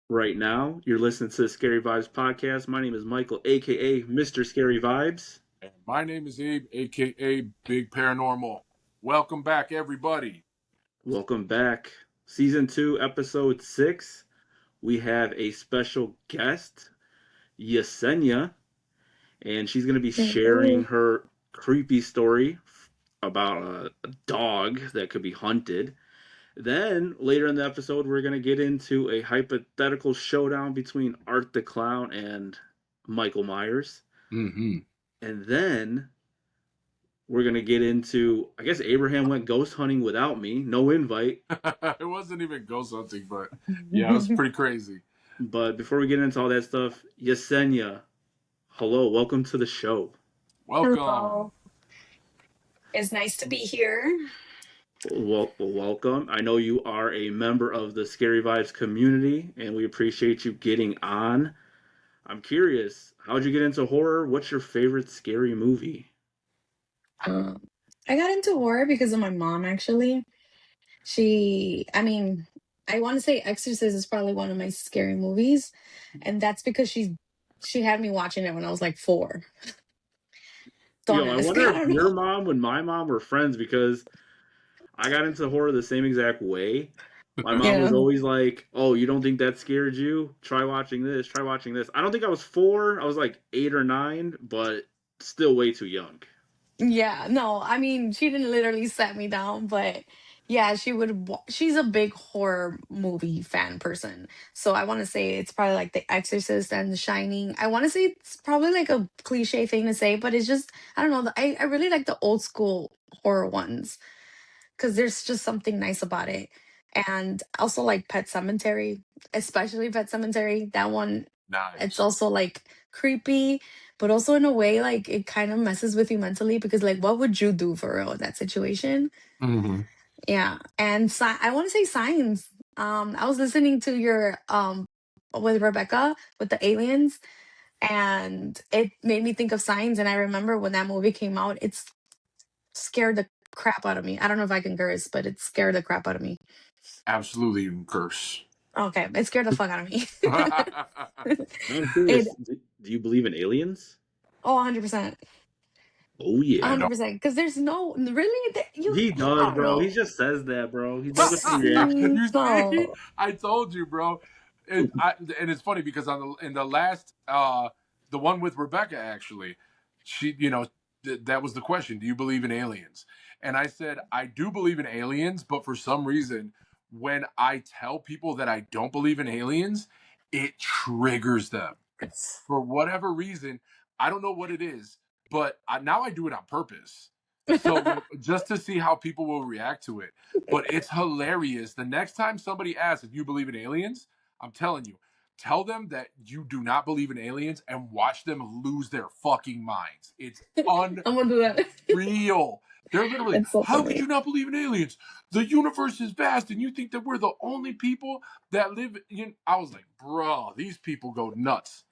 right now. You're listening to the Scary Vibes podcast. My name is Michael, aka Mr. Scary Vibes. And my name is Abe, aka Big Paranormal. Welcome back, everybody. Welcome back. Season 2, episode 6. We have a special guest, Yesenia, and she's going to be sharing Hello. her creepy story about a dog that could be hunted. Then later in the episode, we're going to get into a hypothetical showdown between Art the Clown and Michael Myers. Mm-hmm. And then we're going to get into, I guess Abraham went ghost hunting without me, no invite. It wasn't even ghost hunting, but yeah, it was pretty crazy. But before we get into all that stuff, Yesenia, hello, welcome to the show. Welcome. Hello. It's nice to be here. Welcome. I know you are a member of the Scary Vibes community, and we appreciate you getting on. I'm curious, how'd you get into horror? What's your favorite scary movie? I got into horror because of my mom, actually. I want to say Exorcist is probably one of my scary movies, and that's because she had me watching it when I was like 4. Don't Yo, I ask me, wonder I if don't your know. mom and my mom were friends because I got into horror the same exact way. My mom was Yeah. always like, "Oh, you don't think that scared you? Try watching this. Try watching this." I don't think I was 4. I was like 8 or 9, but still way too young. Yeah, no, she didn't literally set me down, but yeah, she's a big horror movie fan person. So I want to say it's probably like The Exorcist and The Shining. I want to say it's probably like a cliche thing to say, but it's just, I don't know, I really like the old school horror ones because there's just something nice about it. And also like Pet Cemetery, especially Pet Cemetery. That one, it's Nice. also like creepy, but also in a way like it kind of messes with you mentally because like what would you do for real in that situation? Mm-hmm. Yeah. And I want to say Signs. I was listening to your with Rebecca with the aliens, and it made me think of Signs. And I remember when that movie came out, it's scared the crap out of me. I don't know if I can curse, but it scared the crap out of me. Absolutely, you can curse. Okay, it scared the fuck out of me. I'm it curious, do you believe in aliens? 100%. Oh yeah. 100%. Because there's no really He I does, don't bro. He know. just says that, bro. He does it for reaction. You see, No. I told you, bro. And it's funny because in the last the one with Rebecca, actually, she that was the question: do you believe in aliens? And I said I do believe in aliens, but for some reason, when I tell people that I don't believe in aliens, it triggers them for whatever reason. I don't know what it is, but now I do it on purpose. So just to see how people will react to it. But it's hilarious. The next time somebody asks if you believe in aliens, I'm telling you, tell them that you do not believe in aliens and watch them lose their fucking minds. It's I'm gonna do that. unreal. They're literally, It's so how could funny. you not believe in aliens? The universe is vast, and you think that we're the only people that live in. I was like, bro, these people go nuts.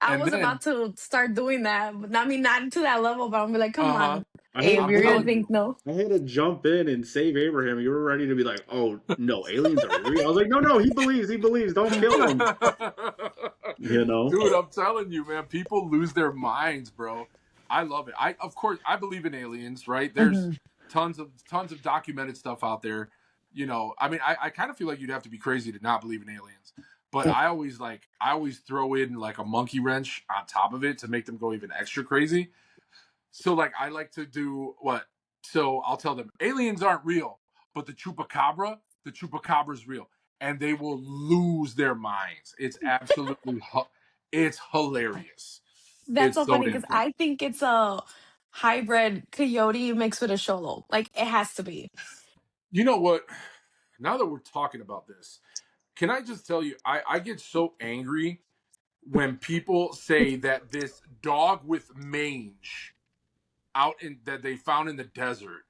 I And was then, about to start doing that, but not to that level, but I'm like, come uh huh, on, I had Abe, I'm you're gonna telling think you, no. I had to jump in and save Abraham. You were ready to be like, "Oh no, aliens are real." I was like, "No, no, he believes. He believes. Don't kill him." You know. dude, I'm telling you, man, people lose their minds, bro. I love it. Of course, I believe in aliens, right? There's Hmm. tons of documented stuff out there. I mean, I kind of feel like you'd have to be crazy to not believe in aliens. But I always throw in like a monkey wrench on top of it to make them go even extra crazy. So like I like to do what? So I'll tell them aliens aren't real, but the chupacabra's real, and they will lose their minds. It's absolutely it's hilarious. That's It's so so funny damn because funny. I think it's a hybrid coyote mixed with a cholo. Like it has to be. You know what? Now that we're talking about this, can I just tell you, I get so angry when people say that this dog with mange out in that they found in the desert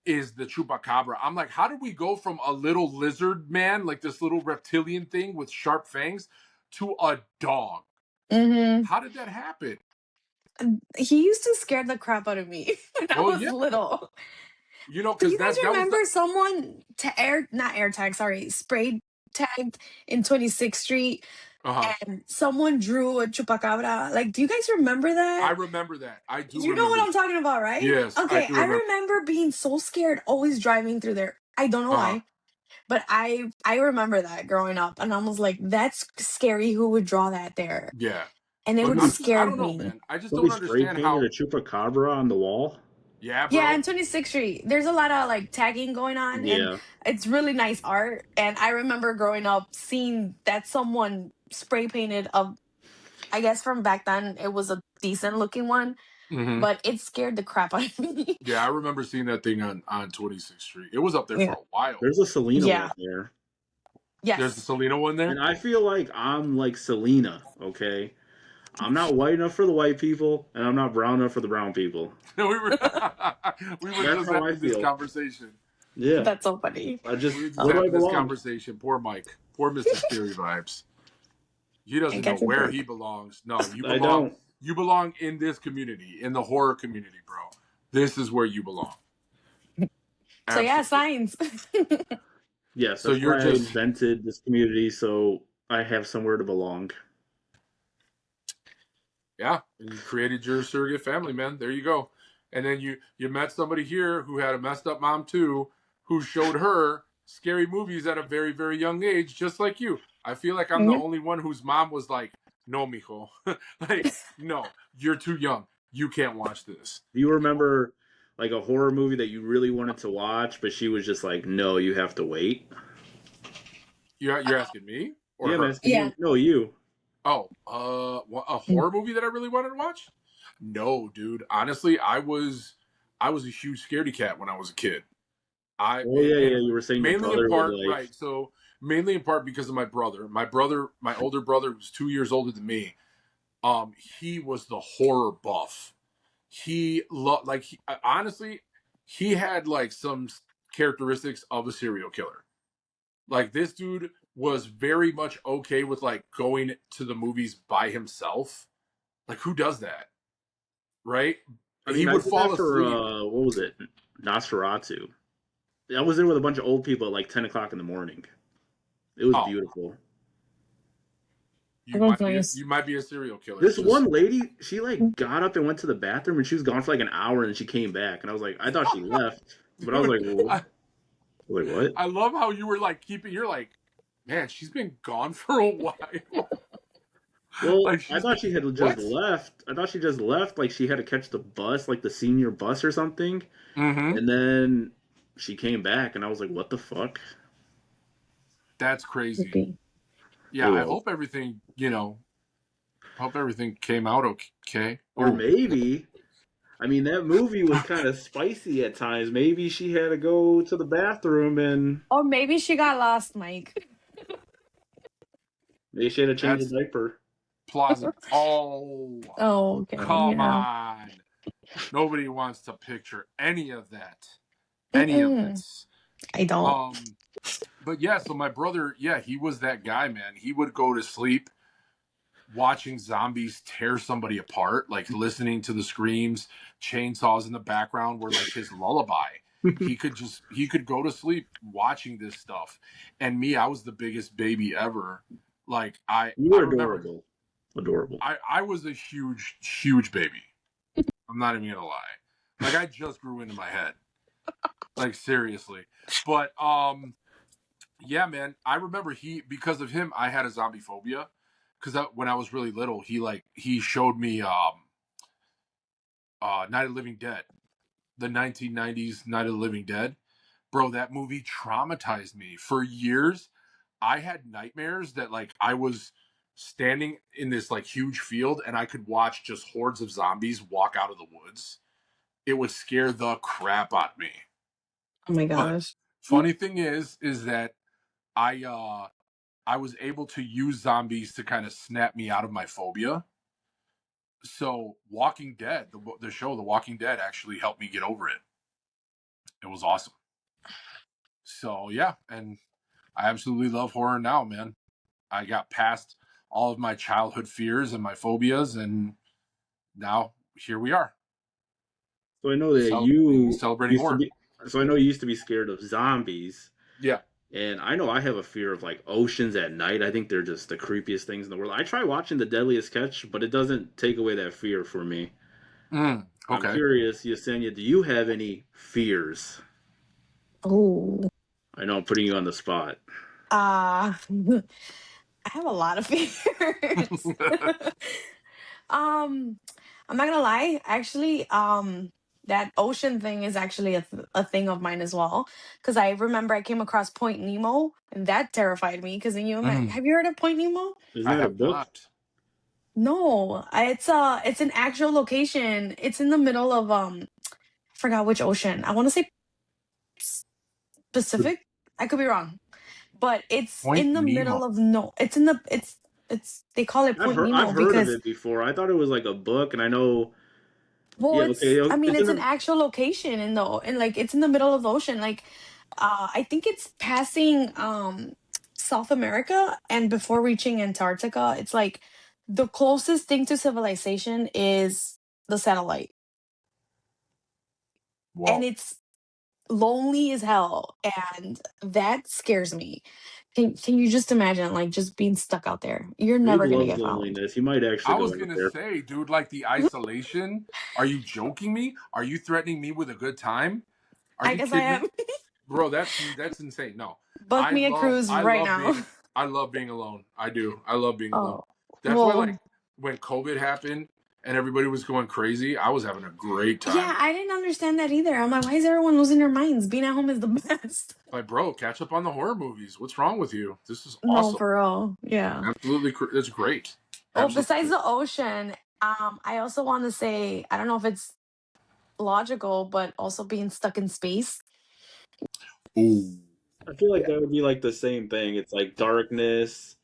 is the chupacabra. I'm like, how did we go from a little lizard man, like this little reptilian thing with sharp fangs, to a dog? Hmm. How did that happen? He used to scare the crap out of me when I Well, was yeah, little. Do because you guys that was the remember someone to air not air tag, sorry, sprayed tagged in 26th Street Uh-huh. and someone drew a chupacabra. Like, do you guys remember I that? remember that. I do You know what remember I'm that. talking about, right? Yes, I Okay, do I remember. remember being so scared always driving through there. I don't know Uh-huh. why, but I remember that growing up, and I was like, that's scary. Who would draw that there? Yeah. And it But would I scare don't know, me. man. I just Somebody don't spray understand painted a how. chupacabra on the wall. Yeah, Yeah, bro. in 26th Street, there's a lot of like tagging going on, and Yeah. it's really nice art. And I remember growing up seeing that someone spray painted a, I guess from back then it was a decent looking one, Hmm. but it scared the crap out of me. Yeah, I remember seeing that thing on 26th Street. It was up there for Yeah. a while. There's a Selena Yeah. one there. There's the Yes. Selena one there. And I feel like I'm like Selena, okay? I'm not white enough for the white people, and I'm not brown enough for the brown people. we were we were That's just how I having this feel. conversation. Yeah. That's so funny. I just, We were just where do I having this belong? conversation. Poor Mike. Poor Mr. Scary Vibes. He I doesn't know got your where back. he belongs. No, you I belong. don't. You belong in this community, in the horror community, bro. This is where you belong. So yeah, Absolutely. signs. Yes, So that's you're why I just invented this community, so I have somewhere to belong. yeah, and you created your surrogate family, man. There you go. And then you met somebody here who had a messed up mom too, who showed her scary movies at a very very young age, just like you. I feel like I'm the Yep. only one whose mom was like, "No, mijo, like no, you're too young. You can't watch this." Do you remember like a horror movie that you really wanted to watch, but she was just like, no, you have to wait? You're asking me or Yeah, I'm her? asking Yeah. you. No, you. Oh, a horror movie that I really wanted to watch? No, dude. Honestly, I was a huge scaredy cat when I was a kid. Oh, yeah, yeah. And You were saying your mainly in brother would part, like. right? So mainly in part because of my brother. My older brother, was 2 years older than me. He was the horror buff. He loved honestly, he had like some characteristics of a serial killer. Like this dude was very much okay with like going to the movies by himself. Like who does that, right? I He mean, I would did fall that for, asleep. what was it? Nosferatu. I was there with a bunch of old people at like 10 o'clock in the morning. It was Oh, beautiful. That was nice. you might be a serial killer. This Just one lady, she like got up and went to the bathroom and she was gone for like an hour and she came back. And I was like, I thought she left. But I was dude, like, well, I, what? I love how you were like keeping. You're like, man, she's been gone for a while. Well, Like I she's thought she had just what? left. I thought she just left, like she had to catch the bus, like the senior bus or something. Mm-hmm. And then she came back, and I was like, what the fuck? That's crazy. Creepy. Yeah, It I was. hope everything. Hope everything came out okay. Or Oh, maybe, I mean, that movie was kind of spicy at times. Maybe she had to go to the bathroom and Or maybe she got lost, Mike. maybe she had to change a that's diaper. plausible. Oh, Oh, okay. come Yeah. on. Nobody wants to picture any of that. Any of Mm-mm. it. I don't. But yeah, so my brother, yeah, he was that guy, man. He would go to sleep watching zombies tear somebody apart, like listening to the screams, chainsaws in the background were like his lullaby. He could go to sleep watching this stuff. And me, I was the biggest baby ever. Like You I were remember adorable. Adorable. I was a huge baby. I'm not even gonna lie. Like I just grew into my head. Like seriously. But yeah, man, I remember because of him I had a zombie phobia. Because when I was really little, he showed me Night of the Living Dead, the 1990s Night of the Living Dead. Bro, that movie traumatized me for years. I had nightmares that like I was standing in this like huge field and I could watch just hordes of zombies walk out of the woods. It would scare the crap out of me. Oh my But gosh. funny thing is that I was able to use zombies to kind of snap me out of my phobia. So Walking Dead, the show The Walking Dead actually helped me get over it. It was awesome. So yeah, and I absolutely love horror now, man. I got past all of my childhood fears and my phobias, and now here we are So I know that celebrating you celebrating used to horror. be. So I know you used to be scared of zombies. Yeah. And I know I have a fear of like oceans at night. I think they're just the creepiest things in the world. I try watching The Deadliest Catch, but it doesn't take away that fear for me. I'm Okay. curious, Yesenia, do you have any fears? Oh, I know I'm putting you on the spot. I have a lot of fears. um, I'm not gonna lie. Actually, that ocean thing is actually a thing of mine as well. Because I remember I came across Point Nemo, and that terrified me. Because Mm, have you heard of Point Nemo? Isn't I that a have book? not. No, it's an actual location. It's in the middle of I forgot which ocean. I want to say Pacific. I could be wrong, but it's Point in the Nemo. middle of no. It's in the it's they call it Point I've Nemo heard of because it before. I thought it was like a book, and I know. well, Yeah, okay, I mean, it's in it's an the. actual location in like it's in the middle of the ocean. Like, I think it's passing South America, and before reaching Antarctica, it's like the closest thing to civilization is the satellite, and Whoa. it's lonely as hell, and that scares me. Can you just imagine like just being stuck out there? You're Big never gonna loves get found. loneliness. You might actually I go was out gonna there. say, dude, like the isolation. Are you joking me? Are you threatening me with a good time? Are I you guess I kidding me? am. Bro, that's insane. No. Book me a cruise I right love now. being alone. I do. I love being alone. Oh, That's why like well, when COVID happened and everybody was going crazy, I was having a great yeah, time. I didn't understand that either. I'm like, why is everyone losing their minds? Being at home is the best. Like, bro, catch up on the horror movies. What's wrong with you? This is No, awesome. for real. Yeah. Absolutely, it's great. Well, Absolutely besides great. the ocean, I also want to say, I don't know if it's logical, but also being stuck in space Ooh. I feel like that would be like the same thing. It's like darkness.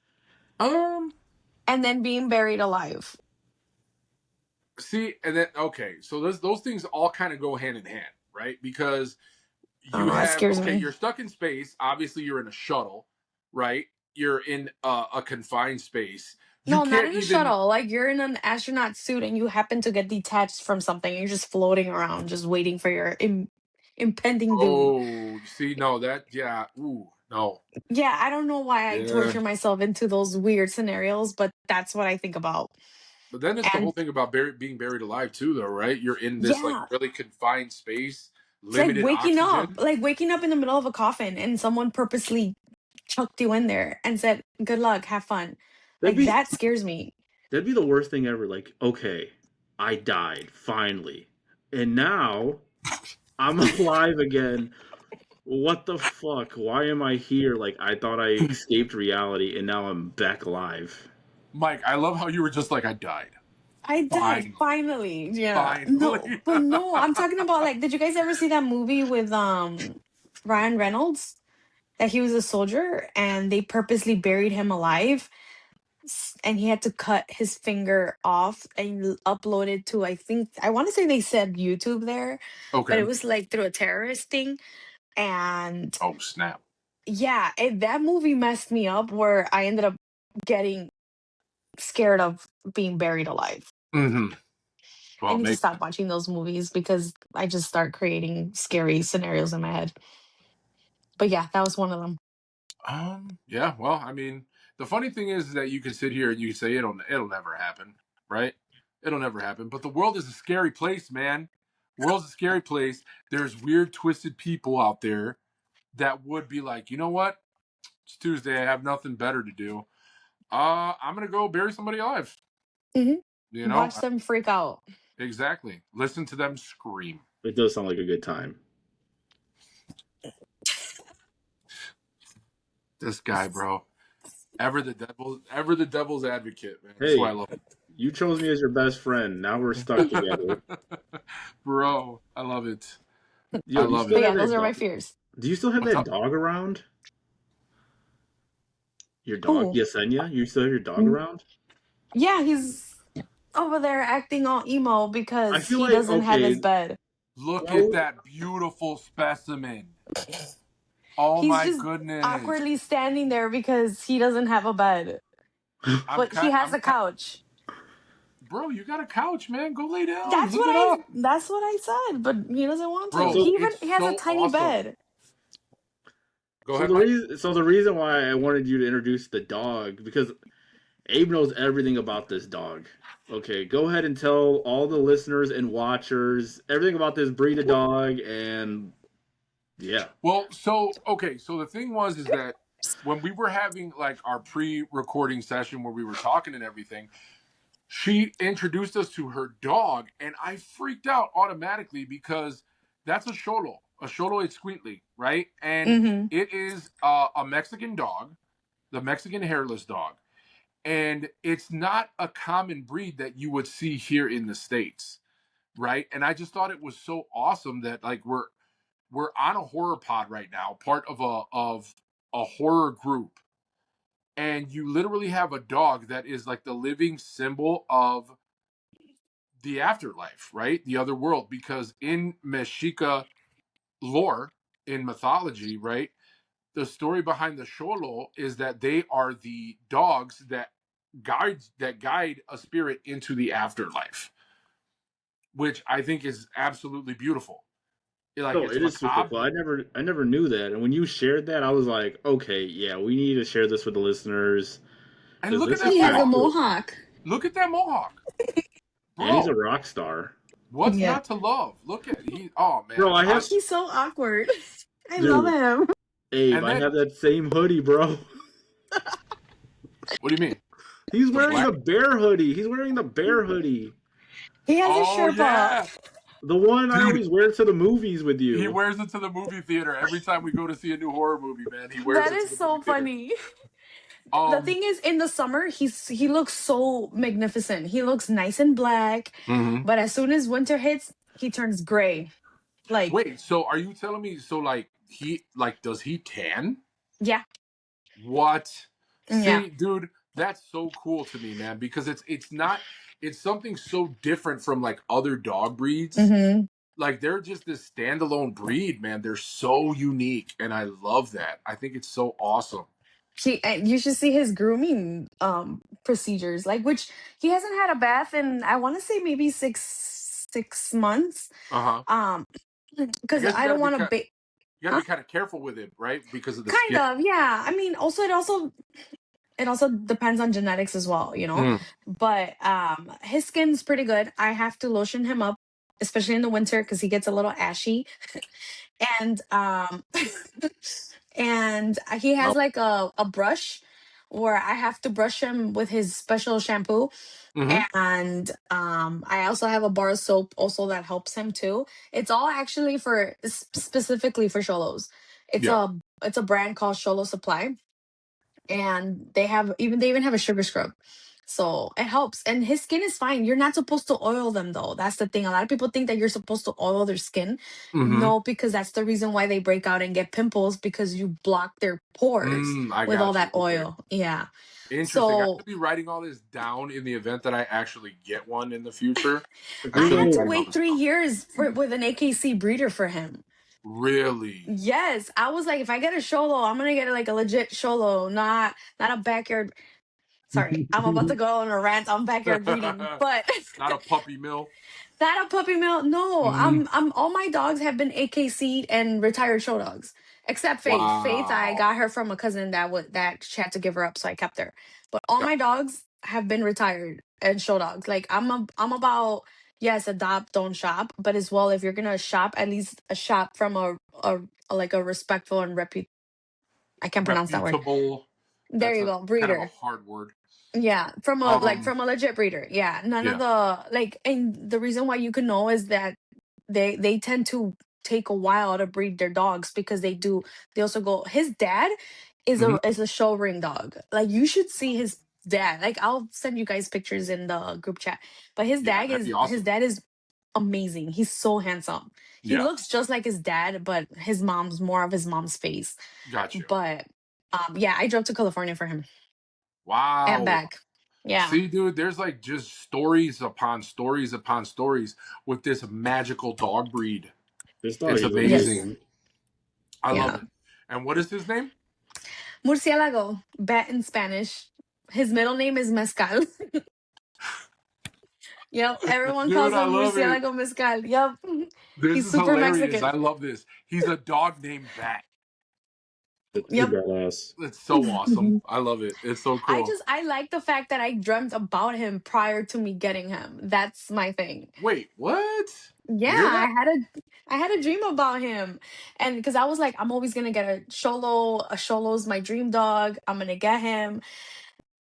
Um. and then being buried alive. See, and then okay, so those things all kind of go hand in hand, right? Because I don't you know. That have scares okay, me. you're stuck in space. Obviously, you're in a shuttle, right? You're in a confined space. You No, not can't in a even. shuttle. Like you're in an astronaut suit and you happen to get detached from something. You're just floating around, just waiting for your impending doom. Oh, see, no, that yeah. Ooh, no, Yeah, I don't know why I yeah. torture myself into those weird scenarios, but that's what I think about. But then it's the whole And thing about being buried alive too, though, right? You're in this like yeah, really confined space, it's limited oxygen. like waking up in the middle of a coffin and someone purposely chucked you in there and said, "Good luck, have fun." That'd Like be that scares me. that'd be the worst thing ever. Like, okay, I died finally, and now I'm alive again. What the fuck? Why am I here? Like, I thought I escaped reality, and now I'm back alive. Mike, I love how you were just like I died. I died Finally, finally. Yeah. No, finally. but no, I'm talking about like did you guys ever see that movie with Ryan Reynolds? That he was a soldier and they purposely buried him alive and he had to cut his finger off and upload it to I think I want to say they said YouTube there, but Okay. it was like through a terrorist thing. And Oh snap. yeah, that movie messed me up where I ended up getting scared of being buried alive. Mm-hmm. I Well, need to make stop watching those movies because I just start creating scary scenarios in my head. But yeah, that was one of them. yeah. Well, I mean, the funny thing is that you can sit here and you can say it'll never happen, right? It'll never happen. But the world is a scary place, man. World's a scary place. There's weird, twisted people out there that would be like, you know what? It's Tuesday. I have nothing better to do. I'm gonna go bury somebody alive. Hmm. You know, Watch them freak out. exactly. Listen to them scream. It does sound like a good time. This guy, bro. Ever the devil's advocate, man. That's why I Hey, love you chose me as your best friend. Now we're stuck together. it. Bro, I love it. I Yo, do you love still But it. yeah, have those that are my dog? fears. Do you still have What's that up? dog around? Your dog, Who? Yesenia? You still have your dog Mm, around? yeah, he's over there acting all emo I because feel he like doesn't have his okay. bed. Look at Well, that beautiful specimen. Oh He's my just goodness. awkwardly standing there because he doesn't have a bed. But he has I'm a couch. bro, you got a couch, man. Go lay down. That's Live what it up. I said, but he doesn't want to. Bro, so He it's has a so tiny awesome. bed. Go So ahead, the Mike. reason why I wanted you to introduce the dog because Abe knows everything about this dog. Okay, go ahead and tell all the listeners and watchers everything about this breed of dog, and yeah. Well, so okay, so the thing was is that when we were having like our pre-recording session where we were talking and everything, she introduced us to her dog, and I freaked out automatically because that's a Xolo, Escuintli, right? And Mm-hmm. it is a Mexican dog, the Mexican hairless dog, and it's not a common breed that you would see here in the States, right? And I just thought it was so awesome that like we're on a horror pod right now, part of a horror group, and you literally have a dog that is like the living symbol of the afterlife, right? The other world, because in Mexica lore, in mythology, right? The story behind the Xolo is that they are the dogs that guide a spirit into the afterlife, which I think is absolutely beautiful. Like No, it's it is super macabre. cool. I never knew that, and when you shared that, I was like, okay, yeah, we need to share this with the listeners And because look at this is that He has pretty a mohawk. cool. mohawk. Look at that mohawk. And he's a Bro, rock star, what's Yeah. not to love? Look at he. Oh bro. man, I have, He's so awkward. I love dude, him. Abe. and I then have that same hoodie, bro. what do you mean? He's The wearing black? the bear hoodie. He's wearing the bear hoodie. He has a Oh Sherpa. yeah, The one I dude. always wear to the movies with He you. wears it to the movie theater every time we go to see a new horror movie. Man, he wears That it to is the movie so theater. funny. The Um. thing is, in the summer, he looks so magnificent. He looks nice and black, mhm. but as soon as winter hits, he turns gray. Like, Wait. So are you telling me? So like he like does he tan? yeah, What? yeah. See, dude, that's so cool to me, man. Because it's not. It's something so different from like other dog breeds. Hmm. Like they're just this standalone breed, man. They're so unique, and I love that. I think it's so awesome. And you should see his grooming procedures, like which he hasn't had a bath in, I want to say maybe 6 months. Uh huh. Um, I because guess I don't want to be, you got to huh? be kind of careful with it, right? Because of the Kind skin. of, yeah. I mean, also it also depends on genetics as well, you know. Mm. But his skin's pretty good. I have to lotion him up, especially in the winter because he gets a little ashy. And and he has Oh. like a brush where I have to brush him with his special shampoo. Mm-hmm. And I also have a bar of soap also that helps him too. It's all actually for specifically for Cholos. It's Yeah. a brand called Cholo Supply, and they even have a sugar scrub, so it helps. And his skin is fine. You're not supposed to oil them though. That's the thing. A lot of people think that you're supposed to oil their skin. Mm-hmm. No, because that's the reason why they break out and get pimples, because you block their pores I with all got you. that Okay. oil. Yeah. Interesting. I'm So gonna be writing all this down in the event that I actually get one in the future. I'm I gonna had be to Dude, writing all wait this 3 years down. with an AKC breeder for him. Really? Yes, I was like, if I get a Sholo, I'm gonna get like a legit Sholo, not a backyard. Sorry, I'm about to go on a rant on backyard breeding, but Not a puppy mill. not a puppy mill. No, Mm. I'm all my dogs have been AKC'd and retired show dogs, except Faith. Faith, I Wow. got her from a cousin that she had to give her up, so I kept her. But all Got- my dogs have been retired and show dogs. Like I'm about, yes, adopt, don't shop, but as well, if you're gonna shop, at least a shop from a like a respectful and I can't pronounce that word. Reputable. There That's you a go, kind of a breeder. hard word. Yeah, from a Um. from a legit breeder. Yeah, none of Yeah. the like, and the reason why you can know is that they tend to take a while to breed their dogs because they also go. His dad Hmm. is a show ring dog. Like you should see his dad. Like I'll send you guys pictures in the group chat. But Yeah, that'd be his awesome. dad is amazing. He's so handsome. He Yeah. looks just like his dad, but his mom's more of his mom's face. Got you. But yeah, I drove to California for him and Wow. back. Yeah. See, dude, there's like just stories upon stories upon stories with this magical dog breed. this dog It's is Yes. amazing. amazing. I love Yeah. it. And what is his name? Murciélago, bat in Spanish. His middle name is Mezcal. Yep. Everyone Dude, calls I him love it. Murciélago Mezcal. Yep. This He's is super hilarious. Mexican. I love this. He's a dog named Bat. It's pretty Yep. badass. It's so awesome. I love it. It's so cool. I like the fact that I dreamt about him prior to me getting him. That's my thing. Wait, what? Yeah, You hear that? I had a dream about him. And because I was like, I'm always gonna get a Xolo. A Xolo's my dream dog. I'm gonna get him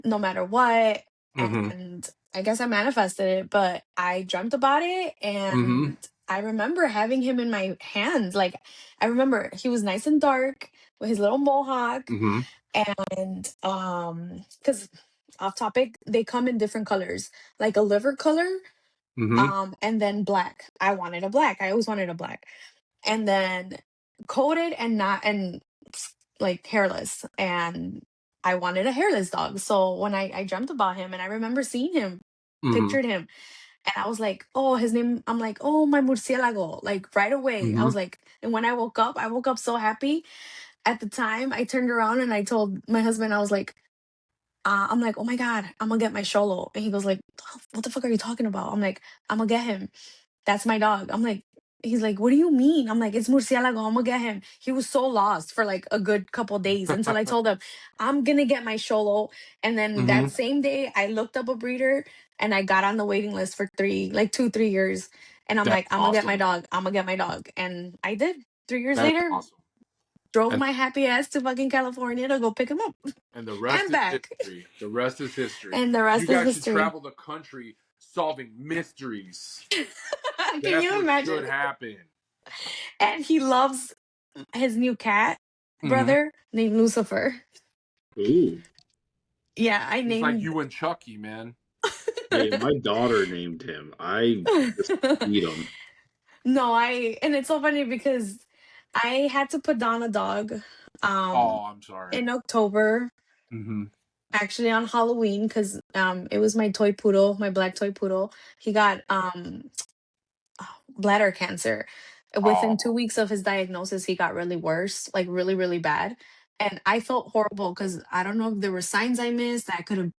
no matter what. Mm-hmm. And I guess I manifested it, but I dreamt about it Mm-hmm. and I remember having him in my hands. Like I remember he was nice and dark with his little mohawk Mm-hmm. and because off topic, they come in different colors, like a liver color, Mm-hmm. and then black. I wanted a black. I always wanted a black. And then coated and not and like hairless. And I wanted a hairless dog. So when I dreamt about him and I remember seeing him, Mm-hmm. pictured him, and I was like, oh, his name, I'm like, oh, my murcielago. Like right away. I Mm-hmm. was like, and when I woke up so happy. At the time, I turned around and I told my husband, I was like, I'm like, oh my God, I'm gonna get my Xolo. And he goes like, what the fuck are you talking about? I'm like, I'm gonna get him. That's my dog. I'm like, he's like, what do you mean? I'm like, it's Murcielago. I'm gonna get him. He was so lost for like a good couple days until I told him, I'm gonna get my Xolo. And then Mm-hmm. that same day, I looked up a breeder and I got on the waiting list for 3 years. And I'm That's like, I'm gonna get my awesome. dog. I'm gonna get my dog. And I did. 3 years That's later, awesome. drove And, my happy ass to fucking California to go pick him up and the rest and is back. history. The rest is history. And the You rest is guys should history. travel the country solving mysteries. Can That's you what imagine? should happen. And he loves his new cat Mm-hmm. brother named Lucifer. Ooh. Yeah, I It's like named. you and Chucky, man. Hey, my daughter named him. I just beat him. No, and it's so funny because I had to put down a dog Oh, I'm sorry. in October, Mm-hmm. actually on Halloween, because it was my toy poodle, my black toy poodle. He got bladder cancer. Within 2 weeks of his diagnosis, he got really worse, like really, really bad. And I felt horrible because I don't know if there were signs I missed that I could have,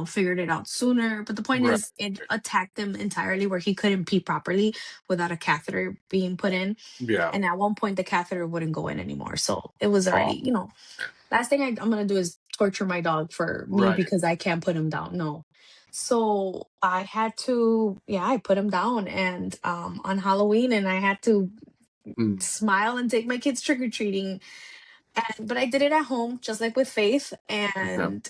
figured it out sooner. But the point Right. is, it attacked him entirely where he couldn't pee properly without a catheter being put in. Yeah. And at one point, the catheter wouldn't go in anymore. So it was already, last thing I'm going to do is torture my dog for me Right. because I can't put him down. No. So I had to, I put him down and on Halloween, and I had to smile and take my kids trick or treating. But I did it at home, just like with Faith, and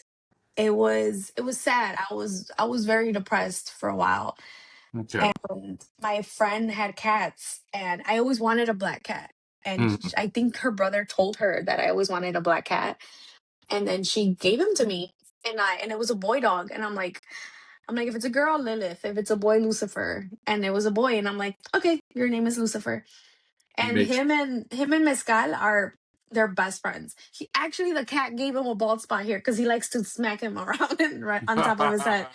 it was sad. I was very depressed for a while. Okay. And my friend had cats, and I always wanted a black cat. And I think her brother told her that I always wanted a black cat, and then she gave him to me, and it was a boy dog, and I'm like, if it's a girl, Lilith. If it's a boy, Lucifer. And it was a boy, and I'm like, okay, your name is Lucifer. And him and Mescal are they're best friends. He actually, the cat gave him a bald spot here because he likes to smack him around and right on top of his head.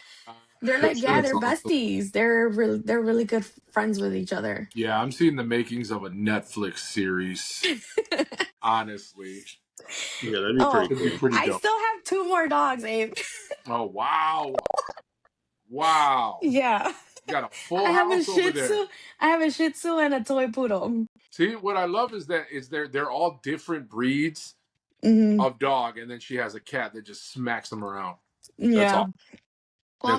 They're like, That's they're awesome. besties. They're really good friends with each other. Yeah, I'm seeing the makings of a Netflix series. Honestly. Yeah, that'd be pretty cool. Pretty I dope. still have 2 more dogs, Abe. Oh, wow. Wow. Yeah. You got a full I have a house over Shih there. Tzu. I have a Shih Tzu and a toy poodle. See, what I love is that they're all different breeds of dog, and then she has a cat that just smacks them around. That's all. Well,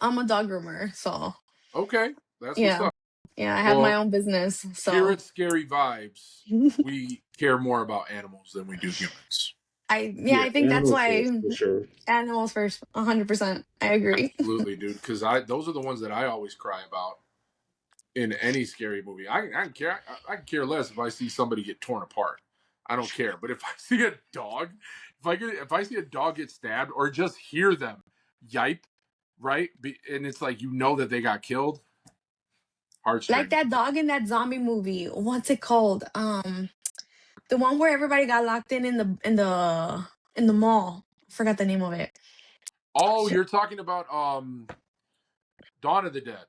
I'm a dog groomer, so. Okay, that's what's up. Yeah, I have my own business. So here at Scary Vibes, we care more about animals than we do humans. I think that's why first, for sure. Animals first, 100%. I agree. Absolutely, dude. Because those are the ones that I always cry about in any scary movie. I can care. I can care less if I see somebody get torn apart. I don't care. But if I see a dog, if I see a dog get stabbed or just hear them yipe, right? And it's like that they got killed. Like that dog in that zombie movie. What's it called? The one where everybody got locked in the mall. I forgot the name of it. Oh, you're talking about Dawn of the Dead.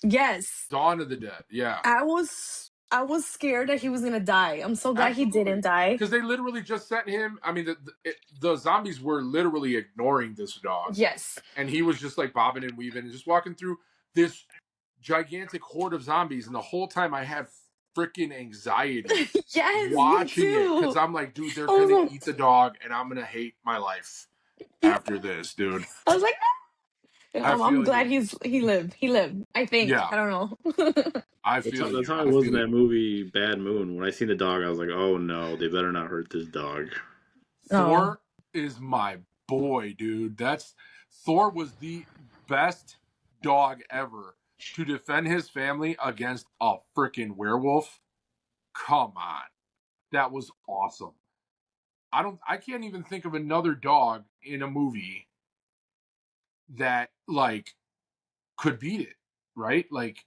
Yes. Dawn of the Dead. Yeah. I was scared that he was gonna die. I'm so glad he didn't die. Because they literally just sent him. I mean, the zombies were literally ignoring this dog. Yes. And he was just like bobbing and weaving and just walking through this gigantic horde of zombies. And the whole time I had freaking anxiety Yes, me watching it because too. I'm like, dude, they're I was gonna like, eat the dog, and I'm gonna hate my life yeah. after this, dude. I was like, "No." I I'm feel glad you. he lived. He lived. I think. Yeah, I don't know. I That's feel how, that's you. how it I was in feel that you. movie Bad Moon. When I seen the dog, I was like, oh no, they better not hurt this dog. Oh, Thor is my boy, dude. Thor was the best dog ever to defend his family against a freaking werewolf. Come on. That was awesome. I can't even think of another dog in a movie that like could beat it, right? Like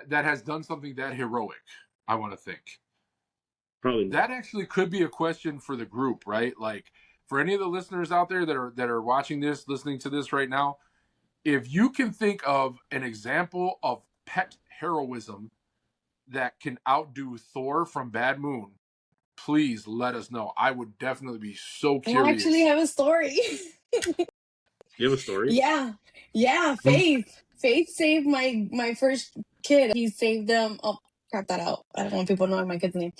that has done something that heroic, I want to think. Probably That not. actually could be a question for the group, right? Like for any of the listeners out there that are watching this, listening to this right now, if you can think of an example of pet heroism that can outdo Thor from Bad Moon, please let us know. I would definitely be so I actually curious. have a story. You have a story? Yeah, yeah. Faith saved my first kid. He saved them. Oh, crap that out. I don't want people knowing my kid's name.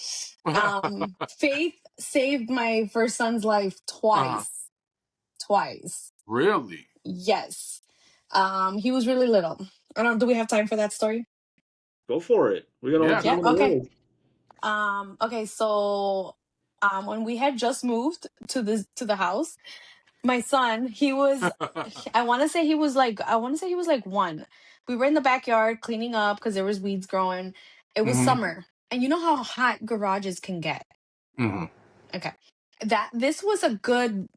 Faith saved my first son's life uh, twice. Twice. really? Yes. He was really little. I don't. Do we have time for that story? Go for it. We got all the Yeah, Yeah. time go in the for Okay. it. world. Okay. So, when we had just moved to the house, my son, I want to say he was like 1. We were in the backyard cleaning up because there was weeds growing. It was hmm summer, and you know how hot garages can get. hmm Okay, that this was a good.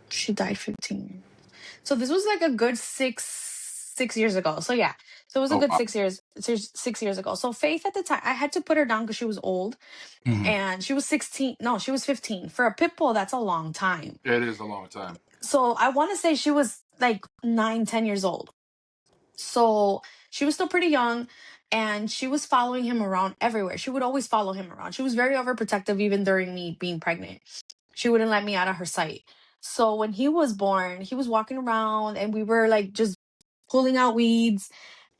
She died 15. So this was like a good 6 years ago. So yeah, so it was a Oh good wow. 6 years ago. So Faith at the time, I had to put her down because she was old, hmm and she was 16. No, she was 15. For a pit bull, that's a long time. It is a long time. So I want to say she was like 9, 10 years old. So she was still pretty young, and she was following him around everywhere. She would always follow him around. She was very overprotective even during me being pregnant. She wouldn't let me out of her sight. So when he was born, he was walking around, and we were like just pulling out weeds,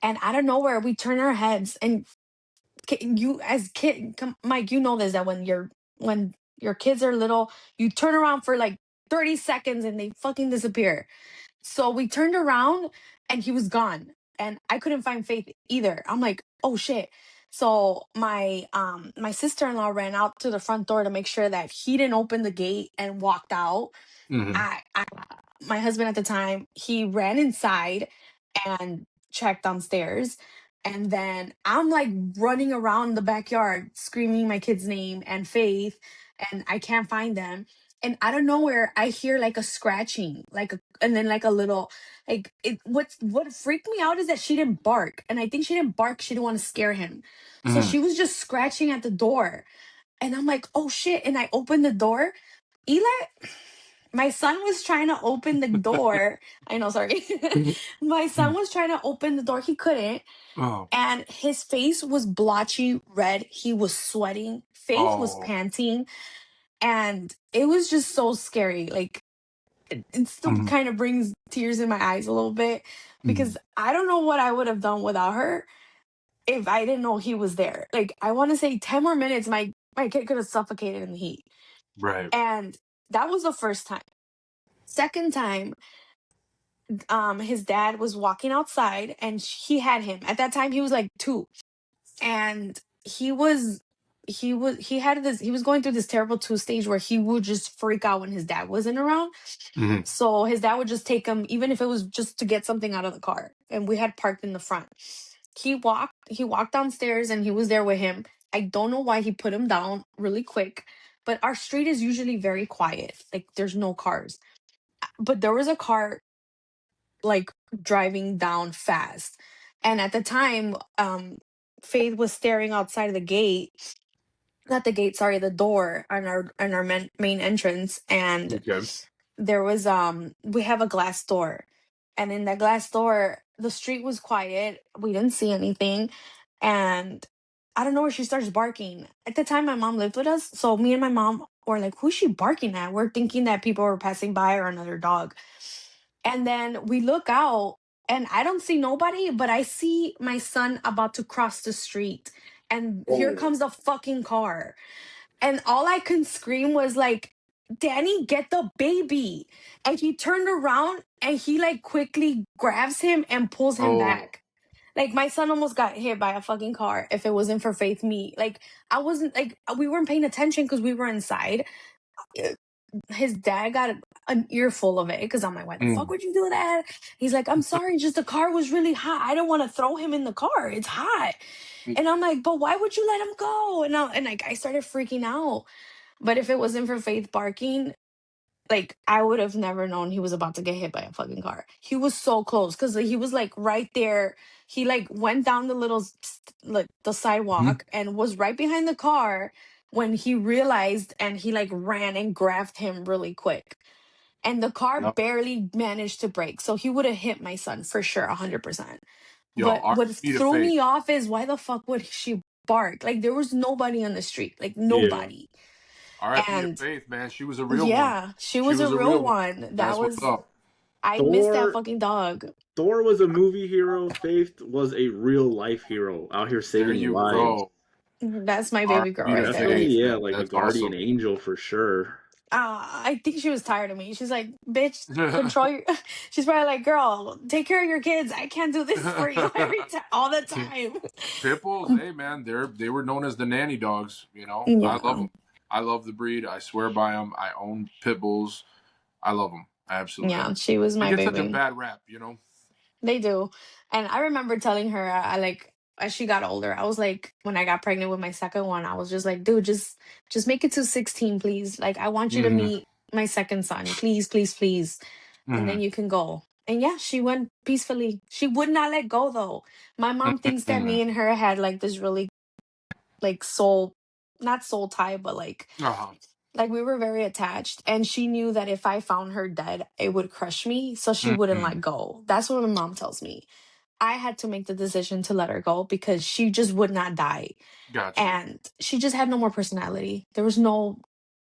and out of nowhere we turn our heads, and you as Mike, you know this, that when your kids are little, you turn around for like 30 seconds and they fucking disappear. So we turned around and he was gone. And I couldn't find Faith either. I'm like, oh shit. So my sister-in-law ran out to the front door to make sure that he didn't open the gate and walked out. hmm I My husband at the time, he ran inside and checked downstairs. And then I'm like running around the backyard screaming my kid's name and Faith, and I can't find them. And out of nowhere, I hear like a scratching, and then like a little, like it. What freaked me out is that she didn't bark, and I think she didn't bark. She didn't want to scare him, so hmm she was just scratching at the door. And I'm like, oh shit! And I opened the door. Eli, my son was trying to open the door. I know, sorry. My son was trying to open the door. He couldn't. Oh. And his face was blotchy red. He was sweating. Faith was Oh. panting. And it was just so scary. Like, it still hmm kind of brings tears in my eyes a little bit, hmm because I don't know what I would have done without her if I didn't know he was there. Like, I want to say 10 more minutes, my kid could have suffocated in the heat. Right. And that was the first time. Second time, his dad was walking outside, and he had him. At that time he was like 2. And he was going through this terrible 2 stage where he would just freak out when his dad wasn't around. hmm So his dad would just take him, even if it was just to get something out of the car, and we had parked in the front. He walked downstairs, and he was there with him. I don't know why he put him down really quick, but our street is usually very quiet, like there's no cars. But there was a car like driving down fast. And at the time, Faith was staring outside of the gate, not the gate, sorry, the door on our main entrance. And Okay. there was we have a glass door. And in that glass door, the street was quiet. We didn't see anything. And I don't know where she starts barking. At the time my mom lived with us. So me and my mom were like, who's she barking at? We're thinking that people were passing by or another dog. And then we look out, and I don't see nobody, but I see my son about to cross the street. and here Oh, comes the fucking car. And all I can scream was like, Danny, get the baby. And he turned around and he like quickly grabs him and pulls him Oh, back. Like my son almost got hit by a fucking car if it wasn't for Faith Me. Like I wasn't like we weren't paying attention because we were inside. His dad got an earful of it because I'm like, why the fuck mm, would you do that? He's like, I'm sorry, just the car was really hot. I don't want to throw him in the car. It's hot. And I'm like, but why would you let him go? And like I started freaking out. But if it wasn't for Faith barking, like I would have never known he was about to get hit by a fucking car. He was so close because he was like right there. He like went down the like the mhm. sidewalk and was right behind the car when he realized, and he like ran and grabbed him really quick. And the car Yep. barely managed to brake, so he would have hit my son for sure, 100%. Yo, But what R.I.P. to threw Faith. me off is why the fuck would she bark? Like there was nobody on the street, like yeah. nobody. R.I.P. to And Faith, man. She was a real one. yeah, she She was a was a real real one. one. That's what's up. I missed that Thor fucking dog. Thor was a movie hero. Faith was a real life hero out here There saving you lives. go. That's my baby girl R.I.P. to right there. Definitely, Faith, yeah, man. like a That's guardian awesome. angel for sure. I think she was tired of me. She's like, bitch, control your. She's probably like, girl, take care of your kids. I can't do this for you every time, all the time. Pit bulls, hey man, they were known as the nanny dogs. You know, I love Yeah, them. I love the breed. I swear by them. I own pit bulls. I love them. I absolutely love yeah, them. she was They my get such a baby. bad rap, you know. They do. And I remember telling her, I like as she got older, I was like, when I got pregnant with my second one, I was just like, dude, just make it to 16, please. Like, I want you to Hmm. meet my second son, please, please, please, and Hmm. then you can go. And yeah, she went peacefully. She would not let go though. My mom thinks that Hmm. me and her had like this really like soul, not soul tie, but Uh-huh. like we were very attached, and she knew that if I found her dead, it would crush me, so she wouldn't Hmm. let go. That's what my mom tells me. I had to make the decision to let her go because she just would not die. Got you. And she just had no more personality. There was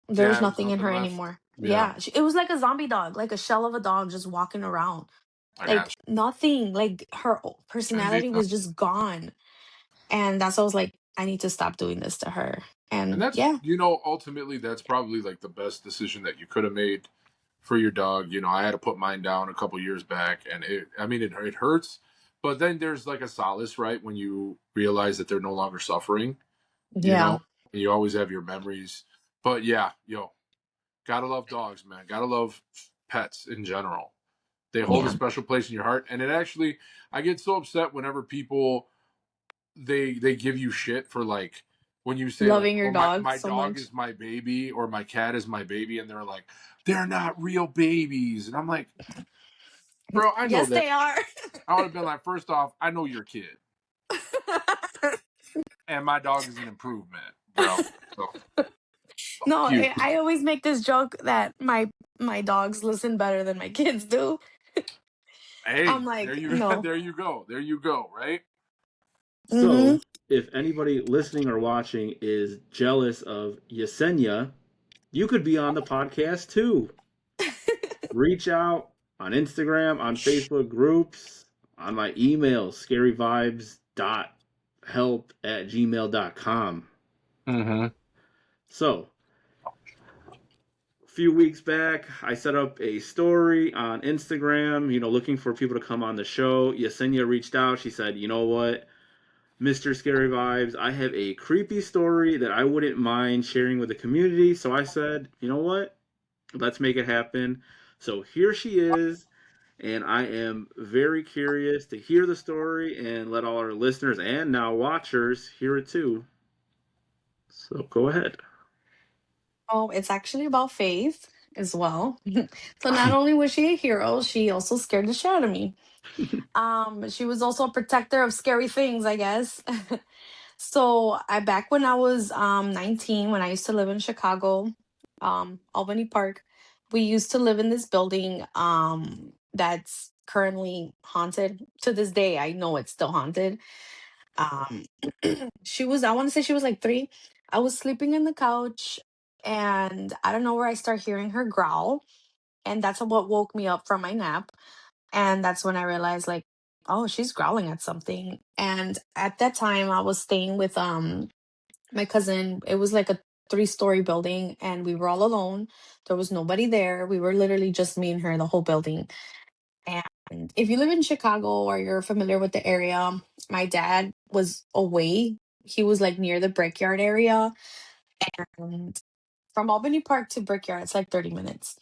Yeah, it was nothing in nothing her left. anymore. Yeah, Yeah, it was like a zombie dog, like a shell of a dog just walking around. I got Like nothing, like her you. And personality was just gone. And that's why I was like, I need to stop doing this to her. and And that's, yeah, you know, ultimately that's probably like the best decision that you could have made for your dog. You know, I had to put mine down a couple years back, and I mean, it hurts, but then there's like a solace, right, when you realize that they're no longer suffering. You yeah, know, and you always have your memories. But yeah, yo, gotta love dogs, man. Gotta love pets in general. They hold a yeah. special place in your heart, and it actually, I get so upset whenever people they give you shit for like when you say like, Loving your oh, dog my so dog much. is my baby or my cat is my baby, and they're like, they're not real babies, and I'm like, bro, I know Yes, that. they are. I would have been like, first off, I know your kid, and my dog is an improvement, bro. So fuck No, you. I always make this joke that my dogs listen better than my kids do. I'm Hey, there like, you no. there you go. There you go, right? Mm-hmm. So, if anybody listening or watching is jealous of Yesenia, you could be on the podcast too. Reach out on Instagram, on Facebook groups, on my email, scaryvibes.help@gmail.com. Mm-hmm. So, a few weeks back, I set up a story on Instagram, looking for people to come on the show. Yesenia reached out. She said, you know what, Mr. Scary Vibes, I have a creepy story that I wouldn't mind sharing with the community. So I said, you know what, let's make it happen. So here she is. And I am very curious to hear the story and let all our listeners and now watchers hear it too. So go ahead. Oh, it's actually about Faith as well. So not only was she a hero, she also scared the shit out of me. She was also a protector of scary things, I guess. So I back when I was 19, when I used to live in Chicago, Albany Park, we used to live in this building that's currently haunted. To this day, I know it's still haunted. Um I want to say she was like 3. I was sleeping in the couch, and I don't know where I start hearing her growl, and that's what woke me up from my nap. And that's when I realized, like, oh, she's growling at something. And at that time, I was staying with my cousin. It was like a 3-story building, and we were all alone. There was nobody there. We were literally just me and her in the whole building. And if you live in Chicago or you're familiar with the area, my dad was away. He was like near the Brickyard area. And from Albany Park to Brickyard, it's like 30 minutes.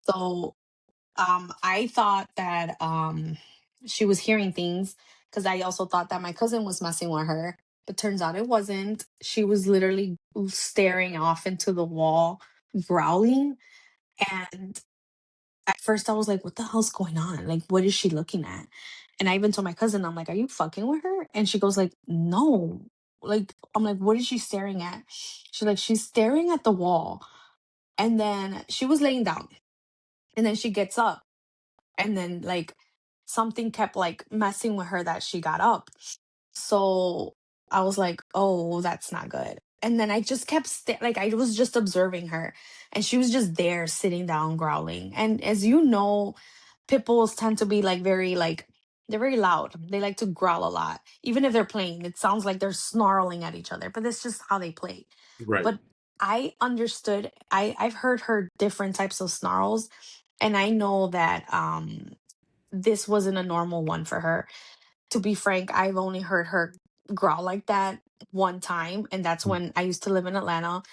So I thought that she was hearing things because I also thought that my cousin was messing with her. But turns out it wasn't. She was literally staring off into the wall, growling. And at first I was like, what the hell's going on? Like, what is she looking at? And I even told my cousin, I'm like, are you fucking with her? And she goes like, no. Like, I'm like, what is she staring at? She's like, she's staring at the wall. And then she was laying down. And then she gets up. And then like something kept like messing with her that she got up. So I was like, oh, that's not good. And then I just kept like I was just observing her, and she was just there sitting down growling. And as you know, pit bulls tend to be like very like they're very loud. They like to growl a lot. Even if they're playing, it sounds like they're snarling at each other, but that's just how they play. Right. But I understood. I've heard her different types of snarls, and I know that this wasn't a normal one for her. To be frank, I've only heard her growl like that one time, and that's when I used to live in Atlanta.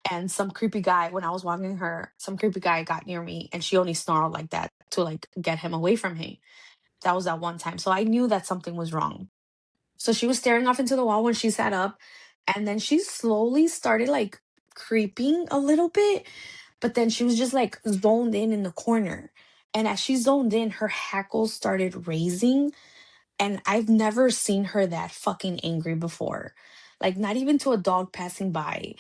And some creepy guy, when I was walking her, some creepy guy got near me, and she only snarled like that to like get him away from me. That was that one time. So I knew that something was wrong. So she was staring off into the wall when she sat up, and then she slowly started like creeping a little bit, but then she was just like zoned in the corner. And as she zoned in, her hackles started raising, and I've never seen her that fucking angry before. Like not even to a dog passing by.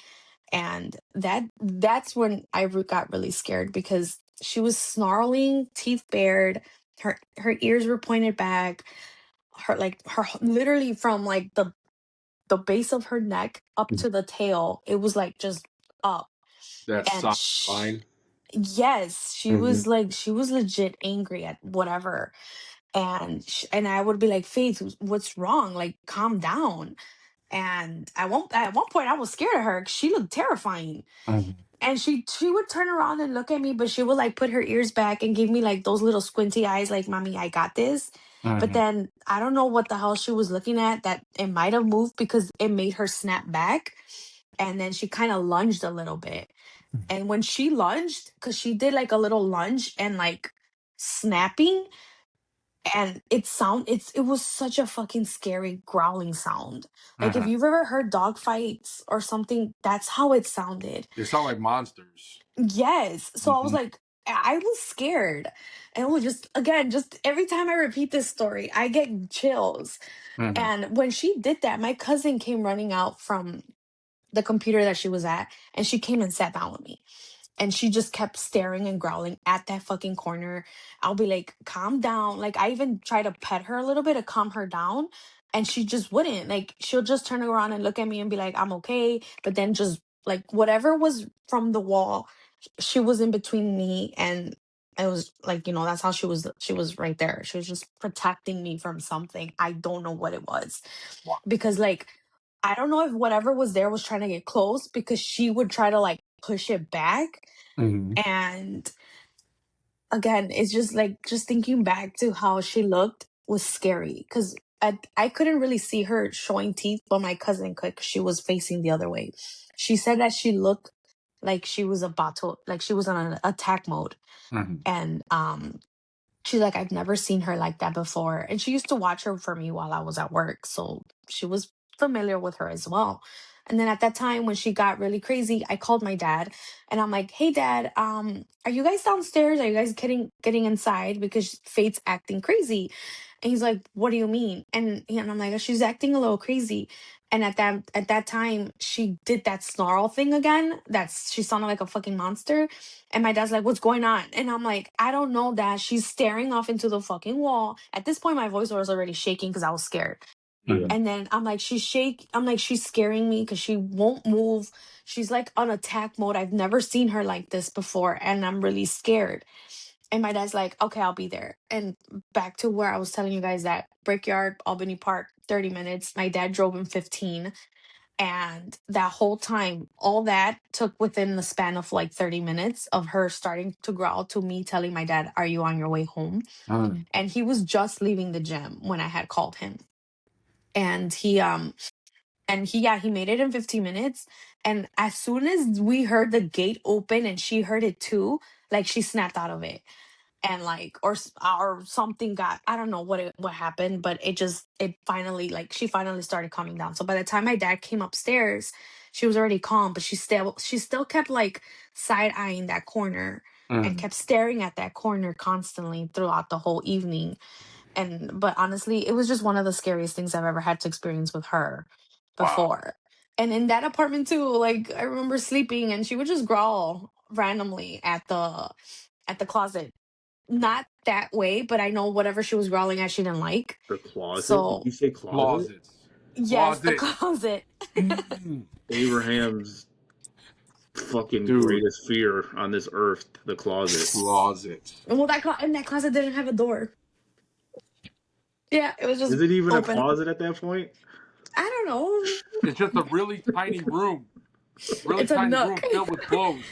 And that's when got really scared because she was snarling, teeth bared, her ears were pointed back, her literally from like the base of her neck up to the tail, it was like just up. That And soft line. yes, she was like she was legit angry at whatever. And and I would be like, Faith, what's wrong? Like, calm down. And at one point, I was scared of her 'cause she looked terrifying. And she would turn around and look at me, but she would like put her ears back and give me like those little squinty eyes, like, Mommy, I got this. But then I don't know what the hell she was looking at that it might have moved because it made her snap back. And then she kind of lunged a little bit. And when she lunged, because she did like a little lunge and like snapping, and it was such a fucking scary growling sound. Like if you've ever heard dog fights or something, that's how it sounded. They sound like monsters. Yes. So I was like, I was scared. And it was just again, just every time I repeat this story, I get chills. And when she did that, my cousin came running out from the computer that she was at, and she came and sat down with me, and she just kept staring and growling at that fucking corner. I'll be like, calm down. Like, I even try to pet her a little bit to calm her down, and she just wouldn't. Like, she'll just turn around and look at me and be like, I'm okay. But then just like whatever was from the wall, she was in between me and it was like, that's how she was right there. She was just protecting me from something. I don't know what it was. Wow. Because like I don't know if whatever was there was trying to get close, because she would try to like push it back. And again, it's just like just thinking back to how she looked was scary, because I couldn't really see her showing teeth, but my cousin could 'cause she was facing the other way. She said that she looked like she was about to, like she was on an attack mode. And she's like, I've never seen her like that before. And she used to watch her for me while I was at work. So she was familiar with her as well. And then at that time when she got really crazy, I called my dad and I'm like, hey dad, are you guys downstairs? Are you guys getting inside? Because Fate's acting crazy. And he's like, what do you mean? And I'm like, she's acting a little crazy. And at that time, she did that snarl thing again. She sounded like a fucking monster. And my dad's like, what's going on? And I'm like, I don't know, Dad. She's staring off into the fucking wall. At this point, my voice was already shaking because I was scared. And then I'm like, she's scaring me because she won't move. She's like on attack mode. I've never seen her like this before. And I'm really scared. And my dad's like, okay, I'll be there. And back to where I was telling you guys that Brickyard, Albany Park, 30 minutes. My dad drove in 15. And that whole time, all that took within the span of like 30 minutes of her starting to growl to me telling my dad, are you on your way home? And he was just leaving the gym when I had called him. And he made it in 15 minutes. And as soon as we heard the gate open and she heard it too, like she snapped out of it. And like or something got, I don't know what happened, but it finally, like she finally started calming down. So by the time my dad came upstairs, she was already calm, but she still kept like side eyeing that corner and kept staring at that corner constantly throughout the whole evening. But honestly, it was just one of the scariest things I've ever had to experience with her Wow. before. And in that apartment too, like I remember sleeping and she would just growl randomly at the closet. Not that way, but I know whatever she was growling at she didn't like. The closet? Did So you say closet? Closets. yes, the Closet. closet. Abraham's fucking Dude. greatest fear on this earth, the closet. Closet. Well, and that closet didn't have a door. Yeah, it was just Is it even open. a closet at that point? I don't know. It's just a really tiny room. Really It's a tiny nook. room filled with clothes.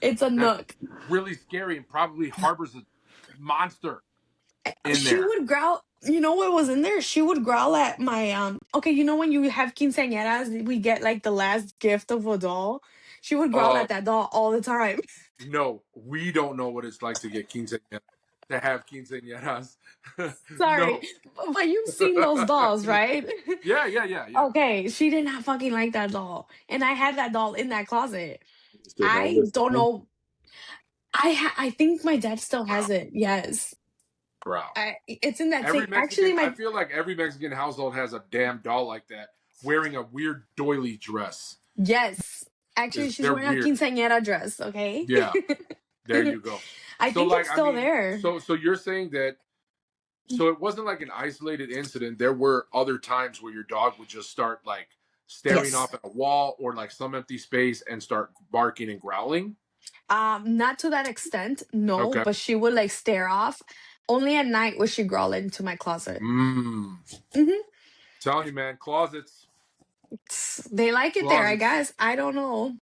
It's a nook. Really scary and probably harbors a monster in She there. would growl. You know what was in there? She would growl at my okay, you know when you have quinceañeras, we get like the last gift of a doll. She would growl at that doll all the time. No, we don't know what it's like to get quinceañeras. To have quinceañeras. Sorry, but you've seen those dolls, right? Yeah. Okay, she did not fucking like that doll, and I had that doll in that closet. Still have I this don't doll? know. I think my dad still has it. Yes, Bro. it's in that Every thing. Mexican, Actually, I feel like every Mexican household has a damn doll like that wearing a weird doily dress. yes. Actually, she's They're wearing weird. a quinceañera dress. Okay. Yeah. There you go. I think it's still there. So you're saying that, so it wasn't like an isolated incident. There were other times where your dog would just start like staring Yes. off at a wall or like some empty space and start barking and growling. Not to that extent, no. Okay. But she would like stare off. Only at night would she growl into my closet. Telling you, man, closets. They like it there, I Closets. guess. I don't know.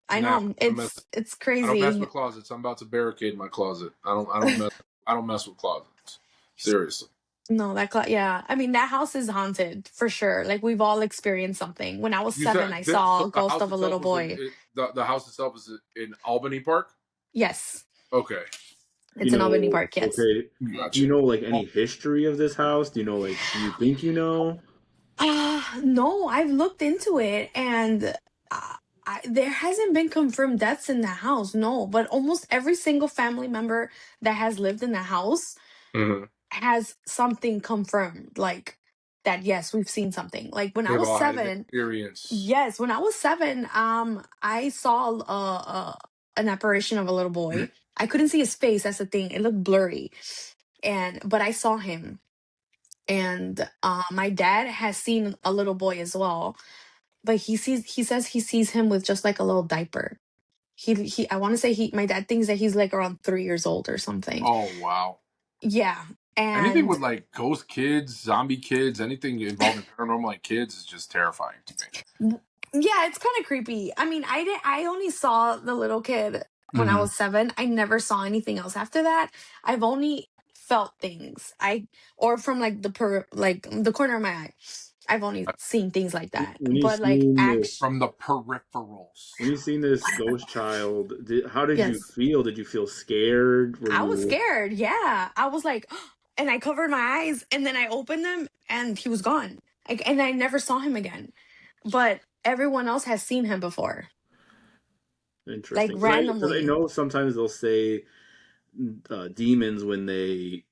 I Nah, know I don't mess it's with crazy. closets. I'm about to barricade my closet. I don't mess with closets. Seriously. No, yeah. I mean, that house is haunted for sure. Like we've all experienced something. When I was 7, I saw a ghost of a little boy. The house itself is in Albany Park? Yes, Okay. it's in Albany Park. Yes. Okay. Gotcha. Do you know like any history of this house? Do you know like? Do you think you know? No, I've looked into it, and there hasn't been confirmed deaths in the house. No, but almost every single family member that has lived in the house has something confirmed, like that. Yes, we've seen something. Like when I They've was all had an 7. experience. Yes, when I was 7, I saw an apparition of a little boy. I couldn't see his face. That's the thing. It looked blurry, but I saw him. And my dad has seen a little boy as well, but he says he sees him with just like a little diaper. I want to say my dad thinks that he's like around 3 years old or something. Oh wow. Yeah. And anything with like ghost kids, zombie kids, anything involving paranormal like kids is just terrifying to me. Yeah, it's kind of creepy. I mean, I only saw the little kid when I was 7. I never saw anything else after that. I've only felt things. Or from like the corner of my eye. I've only seen things like that. But like from the peripherals. When you seen this ghost child, how did you Yes. feel? Did you feel scared? I was scared. Yeah, I was like, and I covered my eyes, and then I opened them, and he was gone. And I never saw him again. But everyone else has seen him before. Interesting. Like randomly. I know sometimes they'll say demons when they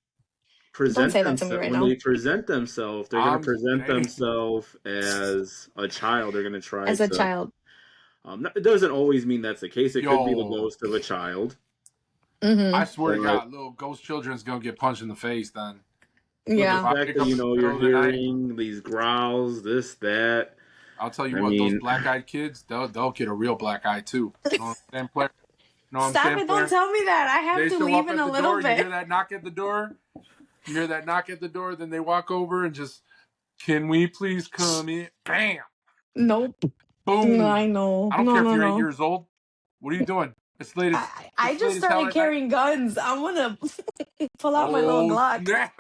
present themselves. They present themselves, they're going to present themselves as a child. They're going to try as a child. It doesn't always mean that's the case. It could be the ghost of a child. I swear to God, little ghost children's going to get punched in the face then. Yeah. The fact that, you're hearing these growls, this, that. I'll tell you those black-eyed kids, they'll get a real black eye too. Same player. Know what I'm Stop saying, it! Blair? Don't tell me that. I have They to show leave up in at a the little door. You hear bit. that knock at the door? You hear that knock at the door, then they walk over and just, can we please come in? Bam! Nope. No, Boom! I know. I don't No, care if no, you're 8 no. years old. What are you doing? It's late as I it's late just as hell started at night. carrying guns. I'm gonna pull out my little Oh Glock. snap!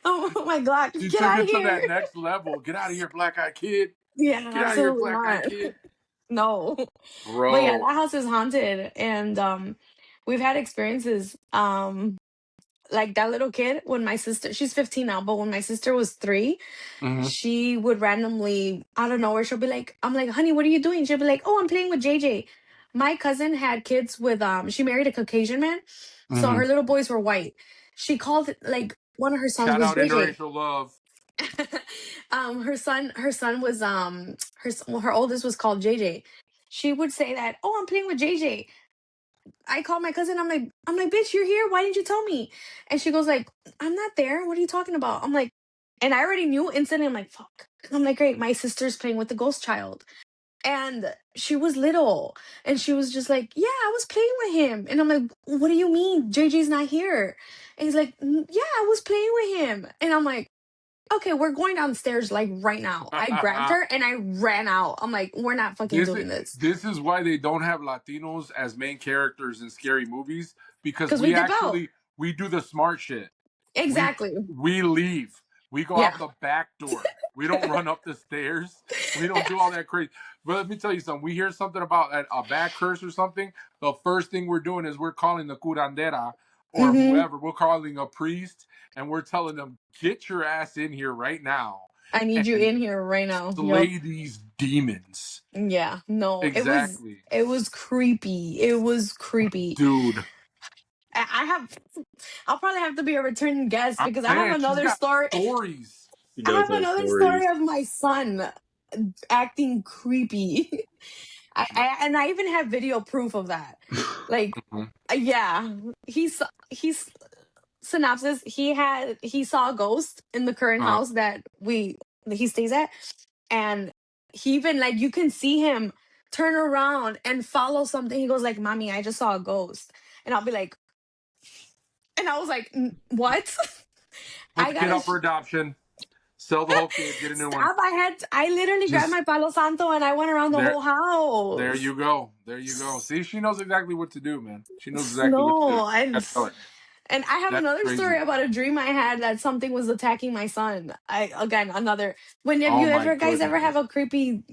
Oh my Glock. You Get took out of it to here. that next level. Get out of here, black eyed kid. Yeah, Get out of here, absolutely black eyed not. kid. No. But yeah, Bro. that house is haunted, and we've had experiences. Like that little kid, when my sister, she's 15 now, but when my sister was 3, Mm-hmm. she would randomly, out of nowhere, she'll be like, I'm like, honey, what are you doing? She'll be like, oh, I'm playing with JJ. My cousin had kids with, she married a Caucasian man, so Mm-hmm. her little boys were white. She called, like, one of her sons Shout was out JJ. interracial love. Her son was, her oldest was called JJ. She would say that, oh, I'm playing with JJ. I called my cousin. I'm like, bitch, you're here. Why didn't you tell me? And she goes like, I'm not there. What are you talking about? I'm like, and I already knew instantly. I'm like, fuck. I'm like, great. My sister's playing with the ghost child, and she was little, and she was just like, yeah, I was playing with him. And I'm like, what do you mean? JJ's not here. And he's like, yeah, I was playing with him. And I'm like, okay, we're going downstairs like right now. I grabbed her and I ran out. I'm like, we're not fucking doing this. This is why they don't have Latinos as main characters in scary movies, because Because we dip out. we do the smart shit. Exactly. We leave. We go Yeah. out the back door. We don't run up the stairs. We don't do all that crazy. But let me tell you something. We hear something about a bad curse or something. The first thing we're doing is we're calling the curandera or Mhm. whoever. We're calling a priest and we're telling them, get your ass in here right now. I need you and in here right now. Slay Yup. these demons. Yeah, no, Exactly. it was creepy. It was creepy. Dude. I'll probably have to be a returning guest because I have Man, she's another got story. stories. He I does have have another stories. story of my son acting creepy. And I even have video proof of that. Like, Mhm. yeah, he's synopsis. He saw a ghost in the current house that he stays at, and he even, like, you can see him turn around and follow something. He goes like, "Mommy, I just saw a ghost," and I'll be like, and I was like, "What?" Put the kid up for adoption. Sell the whole kid. Get a new one. Stop! I literally grabbed my Palo Santo and I went around the whole house. There you go. There you go. See, she knows exactly what to do, man. She knows exactly what to do. And I have That's another crazy. story about a dream I had that something was attacking my son. When Oh you my guys goodness. ever have a creepy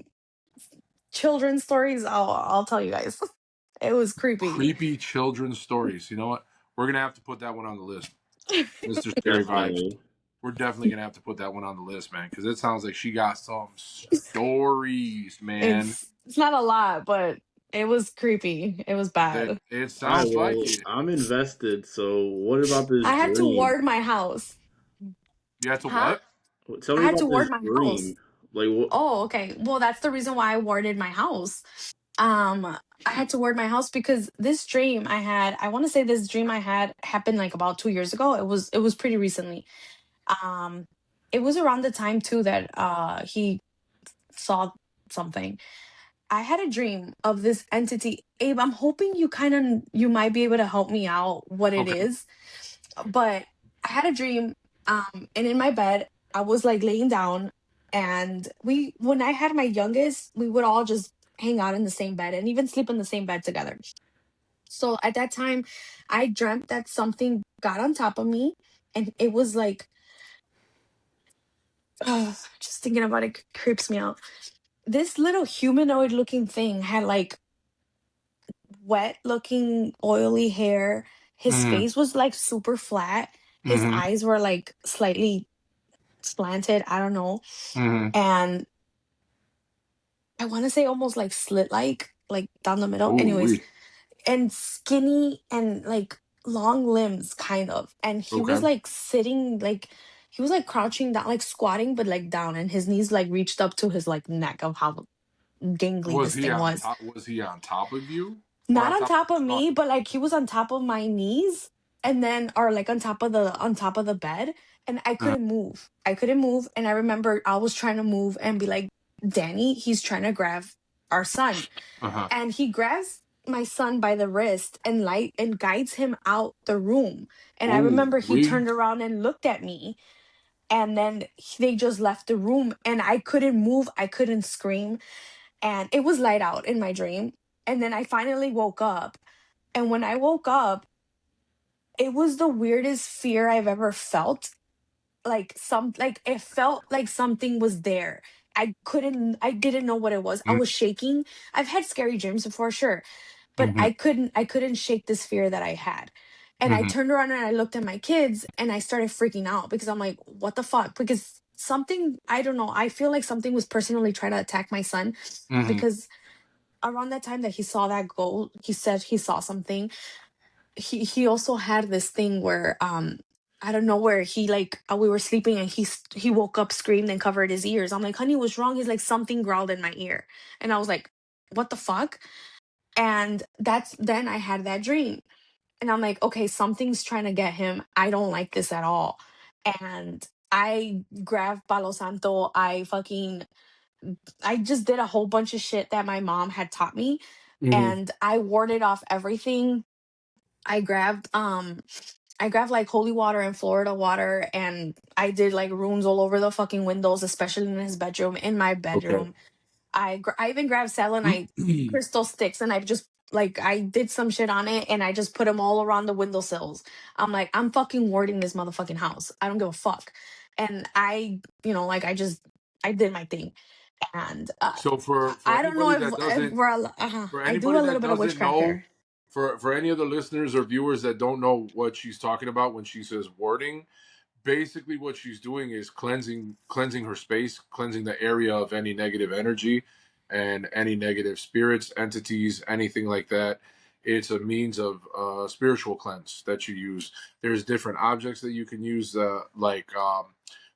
children's stories, I'll tell you guys. It was creepy. Creepy children's stories. You know what? We're gonna have to put that one on the list. Mr. Scary Vibes. Definitely. We're definitely gonna have to put that one on the list, man, because it sounds like she got some stories, man. It's not a lot, but it was creepy. It was bad. It sounds like it. I'm invested. So what about this I had to dream? ward my house. You had to Huh? what? Tell me I had about to ward this my dream. house. Like what? Oh, okay. Well, that's the reason why I warded my house. I had to ward my house because this dream I had, I want to say this dream I had happened like about 2 years ago. It was pretty recently. It was around the time too that he saw something. I had a dream of this entity. Abe, I'm hoping you might be able to help me out what it is. But I had a dream, and in my bed, I was like laying down, and when I had my youngest, we would all just hang out in the same bed and even sleep in the same bed together. So at that time, I dreamt that something got on top of me, and it was like, just thinking about it creeps me out. This little humanoid looking thing had like wet looking oily hair. His face was like super flat. His eyes were like slightly slanted. I don't know. And I want to say almost like slit like down the middle. Ooh, anyways, and skinny and like long limbs kind of. And he was like sitting, like he was like crouching down, like squatting, but like down, and his knees like reached up to his like neck of how gangly this thing was. Was he on top of you? Not on top of me, but like he was on top of my knees, and then or like on top of the bed, and I couldn't move. And I remember I was trying to move and be like, Danny, he's trying to grab our son. And he grabs my son by the wrist and light and guides him out the room. And I Ooh, remember he we. turned around and looked at me, and then they just left the room, and I couldn't move, I couldn't scream, and it was light out in my dream. And then I finally woke up, and when I woke up, it was the weirdest fear I've ever felt. Like it felt like something was there. I didn't know what it was. I was shaking. I've had scary dreams before, sure, but Mm-hmm, I couldn't shake this fear that I had. And I mm-hmm, turned around and I looked at my kids and I started freaking out because I'm like, what the fuck? Because something, I don't know, I feel like something was personally trying to attack my son, mm-hmm, because around that time that he saw that goal, he said he saw something. He also had this thing where I don't know, where he like we were sleeping and he woke up, screamed, and covered his ears. I'm like, honey, what's wrong? He's like, something growled in my ear. And I was like, what the fuck? And that's then I had that dream. And I'm like, okay, something's trying to get him. I don't like this at all. And I grabbed Palo Santo. I just did a whole bunch of shit that my mom had taught me, mm-hmm. and I warded off everything. I grabbed I grabbed like holy water and Florida water, and I did like runes all over the fucking windows, especially in his bedroom, in my Okay. bedroom. I even grabbed selenite crystal sticks, and I just like I did some shit on it, and I just put them all around the windowsills. I'm like, I'm fucking warding this motherfucking house. I don't give a fuck. And like I did my thing. And So for I don't know anybody that if doesn't we're for I do anybody a little that bit of doesn't witchcraft know, here. for any of the listeners or viewers that don't know what she's talking about when she says warding, basically what she's doing is cleansing her space, cleansing the area of any negative energy and any negative spirits, entities, anything like that. It's a means of spiritual cleanse that you use. There's different objects that you can use,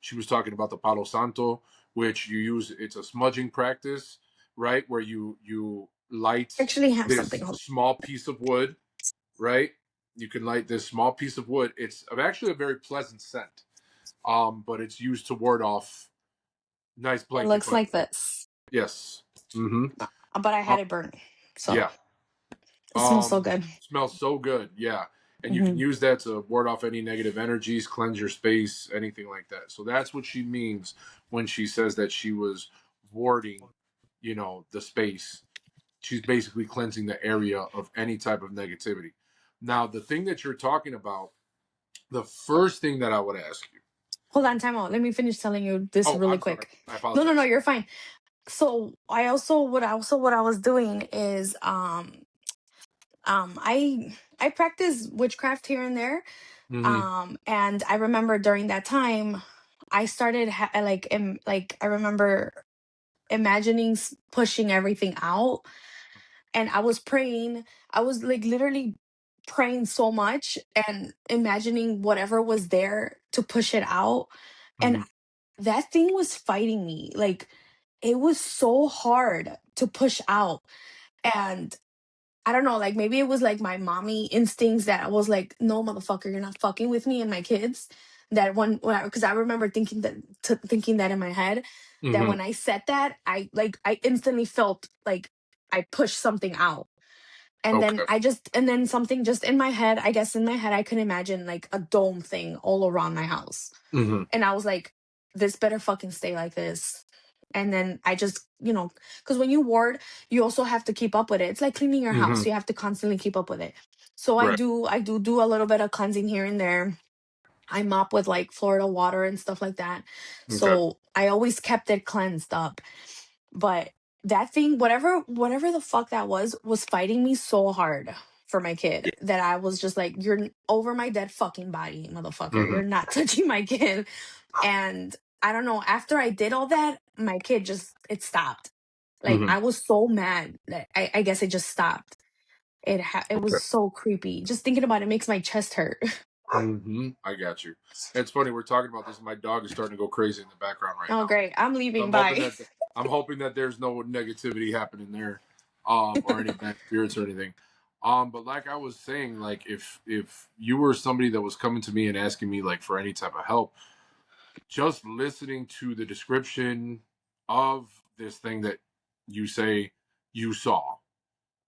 she was talking about the Palo Santo, which you use. It's a smudging practice, right, where you I light actually have something. this small piece of wood, right? You can light this small piece of wood. It's actually a very pleasant scent, but it's used to ward off. Nice It blanket looks question. like this, Yes. Mm-hmm. but I Uh, had it burnt, so yeah. it smells so good. Smells so good. Yeah. And you can Hmm. use that to ward off any negative energies, cleanse your space, anything like that. So that's what she means when she says that she was warding, the space. She's basically cleansing the area of any type of negativity. Now, the thing that you're talking about, the first thing that I would ask you. Hold on, time out. Let me finish telling you this Oh, really I'm sorry. quick. I No, apologize. you're fine. So what I was doing is I practice witchcraft here and there. Mm-hmm. And I remember during that time I started like I remember imagining pushing everything out, and I was praying. I was like literally praying so much and imagining whatever was there to push it out. And Mm-hmm. that thing was fighting me. Like it was so hard to push out. And I don't know, like maybe it was like my mommy instincts that was like, no, motherfucker, you're not fucking with me and my kids. That because I remember thinking that in my head, that Mm-hmm. when I said that, I instantly felt like I pushed something out. And then Okay. something just in my head, I guess in my head, I could imagine like a dome thing all around my house. Mm-hmm. And I was like, this better fucking stay like this. And then I just, because when you ward, you also have to keep up with it. It's like cleaning your Mm-hmm. house. You have to constantly keep up with it. So Right. I do a little bit of cleansing here and there. I mop with like Florida water and stuff like that. Okay. So I always kept it cleansed up. But that thing, whatever the fuck that was fighting me so hard for my kid, that I was just like, you're over my dead fucking body, motherfucker. Mm-hmm. You're not touching my kid. And I don't know, after I did all that, my kid just, it stopped. Like Mm-hmm. I was so mad that I guess it just stopped. It Okay. was so creepy. Just thinking about it makes my chest hurt. Mm-hmm. I got you. It's funny we're talking about this. My dog is starting to go crazy in the background right Oh now. great. I'm So leaving. I'm hoping Bye. that there's no negativity happening there, or any bad spirits or anything. But like I was saying, like if you were somebody that was coming to me and asking me like for any type of help, just listening to the description of this thing that you say you saw,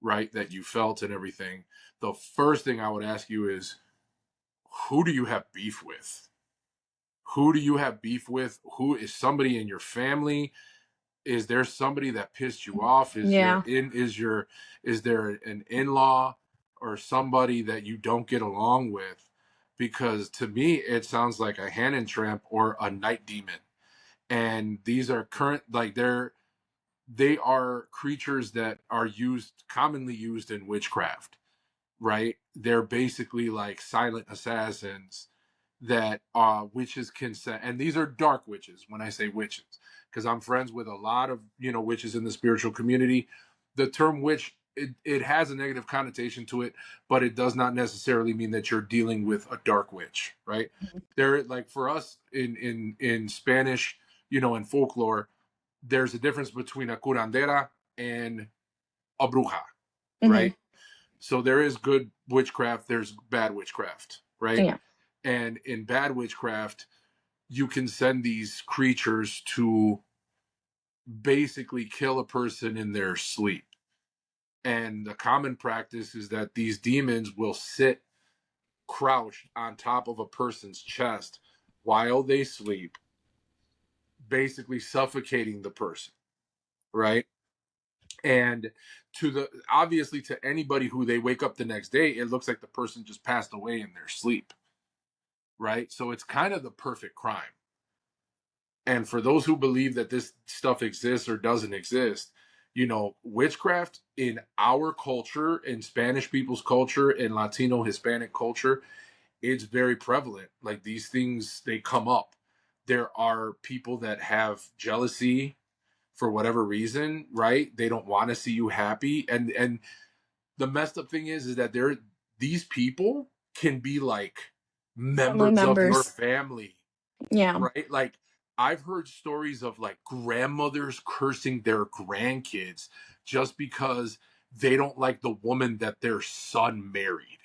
right, that you felt and everything, the first thing I would ask you is, who do you have beef with? Who do you have beef with? Who is somebody in your family? Is there somebody that pissed you off? Yeah. Is there an in-law or somebody that you don't get along with? Because to me it sounds like a Hanan tramp or a night demon. And these are they are creatures that are commonly used in witchcraft, right? They're basically like silent assassins that witches can send, and these are dark witches. When I say witches, because I'm friends with a lot of witches in the spiritual community. The term witch, it has a negative connotation to it, but it does not necessarily mean that you're dealing with a dark witch, right? There, like for us in Spanish, in folklore, there's a difference between a curandera and a bruja, right? So there is good witchcraft, there's bad witchcraft, right? Yeah. And in bad witchcraft, you can send these creatures to basically kill a person in their sleep. And the common practice is that these demons will sit crouched on top of a person's chest while they sleep, basically suffocating the person, right? And obviously to anybody who they wake up the next day, it looks like the person just passed away in their sleep, right? So it's kind of the perfect crime. And for those who believe that this stuff exists or doesn't exist, witchcraft in our culture, in Spanish people's culture, in Latino Hispanic culture, it's very prevalent. Like these things, they come up. There are people that have jealousy for whatever reason, right? They don't want to see you happy. And the messed up thing is that these people can be like Family members of your members. family, Yeah. right? Like I've heard stories of like grandmothers cursing their grandkids just because they don't like the woman that their son married.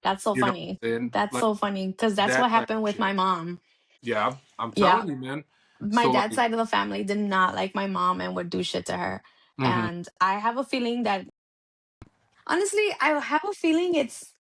That's so You know funny. what I'm saying? That's Like so funny because that's what that type happened of with shit. my mom. Yeah, I'm Yeah. telling you, man. My So dad's like, side of the family did not like my mom and would do shit to her. mm-hmm, And I have a feeling that, honestly, I have a feeling it's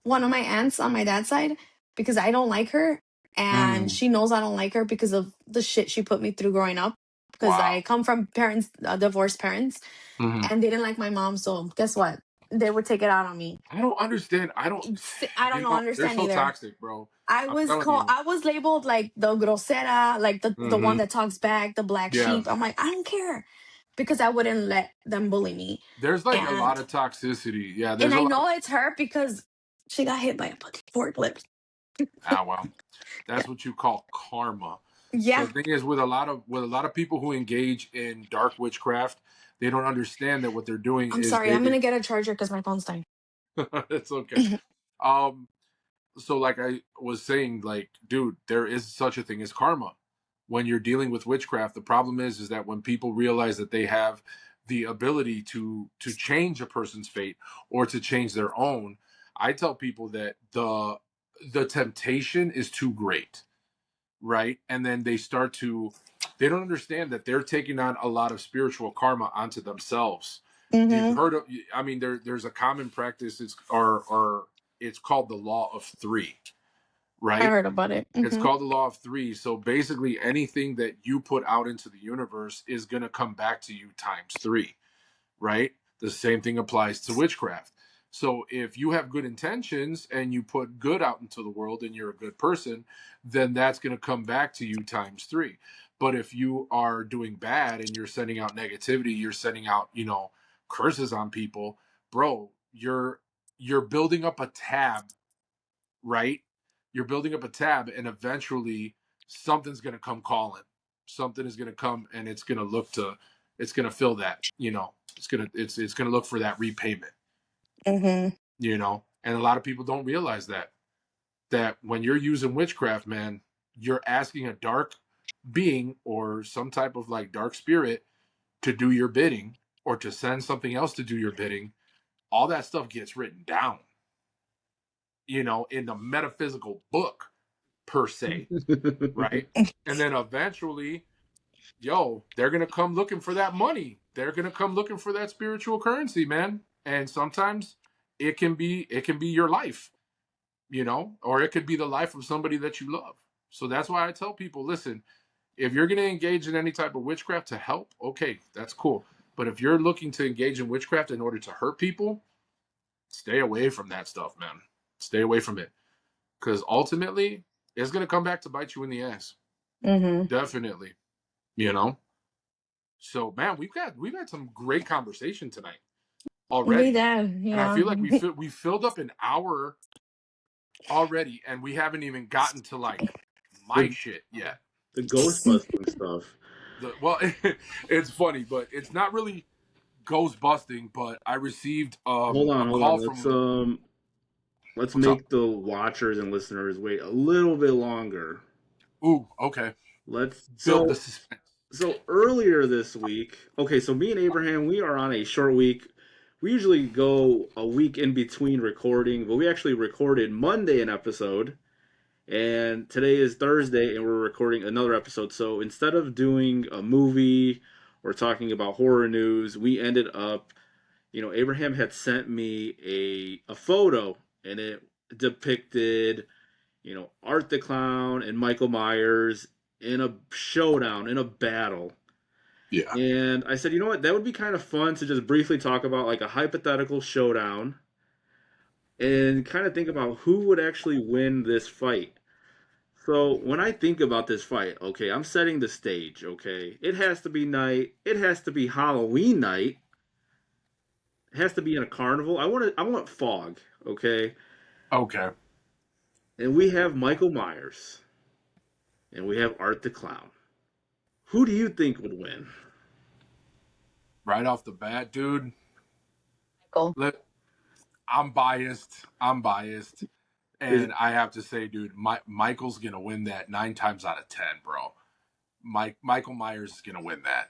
one of my aunts on my dad's side because I don't like her. And mm, she knows I don't like her because of the shit she put me through growing up. Because wow. I come from parents, divorced parents, Mm-hmm. and they didn't like my mom. So guess what? They would take it out on me. I don't understand. I don't know, They're understand so either. toxic, bro. I'm telling you. I was labeled like the grosera, like the Mm-hmm. one that talks back, the black Yeah. sheep. I'm like, I don't care because I wouldn't let them bully me. There's like a lot And of toxicity. Yeah, and there's a I lot of, know it's her because she got hit by a fucking forklift. well. That's what you call karma. Yeah. The thing is with a lot of people who engage in dark witchcraft, they don't understand that what they're doing I'm is sorry. I'm they gonna get a charger because my phone's dying. it's okay. Um so like I was saying, like, dude, there is such a thing as karma. When you're dealing with witchcraft, the problem is that when people realize that they have the ability to change a person's fate or to change their own, I tell people that the temptation is too great, right? And then they don't understand that they're taking on a lot of spiritual karma onto themselves. You've Mm-hmm. heard of, I mean, there's a common practice. It's called the law of three, I right? heard about it. It's Mm-hmm. called the law of three. So basically, anything that you put out into the universe is going to come back to you times three, right? The same thing applies to witchcraft. So if you have good intentions and you put good out into the world and you're a good person, then that's going to come back to you times three. But if you are doing bad and you're sending out negativity, you're sending out, curses on people, bro, you're building up a tab, right? You're building up a tab, and eventually something's going to come calling. Something is going to come, and it's going to fill that. It's going to look for that repayment. Mm-hmm. And a lot of people don't realize that when you're using witchcraft, man, you're asking a dark being or some type of like dark spirit to do your bidding or to send something else to do your bidding. All that stuff gets written down, in the metaphysical book per se, right? And then eventually, they're gonna come looking for that money. They're gonna come looking for that spiritual currency, man. and sometimes it can be your life, or it could be the life of somebody that you love. So that's why I tell people, listen, if you're going to engage in any type of witchcraft to help, okay, that's cool. But if you're looking to engage in witchcraft in order to hurt people, stay away from that stuff, man. Stay away from it, because ultimately it's going to come back to bite you in the ass. Mm-hmm. Definitely. So, man, we've had some great conversation tonight We already, did, and I yeah. feel like we filled up an hour already, and we haven't even gotten to like my The, shit yet. the ghost busting stuff. Well, it's funny, but it's not really ghost busting. But I received Hold a on. call from. Let's What's up? make the watchers and listeners wait a little bit longer. Ooh, okay. Let's Build the suspense. So earlier this week, okay, so me and Abraham, we are on a short week. We usually go a week in between recording, but we actually recorded Monday an episode, and today is Thursday, and we're recording another episode. So instead of doing a movie or talking about horror news, we ended up, Abraham had sent me a photo, and it depicted, Art the Clown and Michael Myers in a showdown, in a battle. Yeah. And I said, you know what, that would be kind of fun to just briefly talk about like a hypothetical showdown and kind of think about who would actually win this fight. So when I think about this fight, okay, I'm setting the stage, okay? It has to be night. It has to be Halloween night. It has to be in a carnival. I want fog, okay? Okay. And we have Michael Myers and we have Art the Clown. Who do you think would win? Right off the bat, dude. Cool. I'm biased. Is And I have to say, dude, Michael's gonna win that 9 times out of 10, bro. Michael Myers is gonna win that.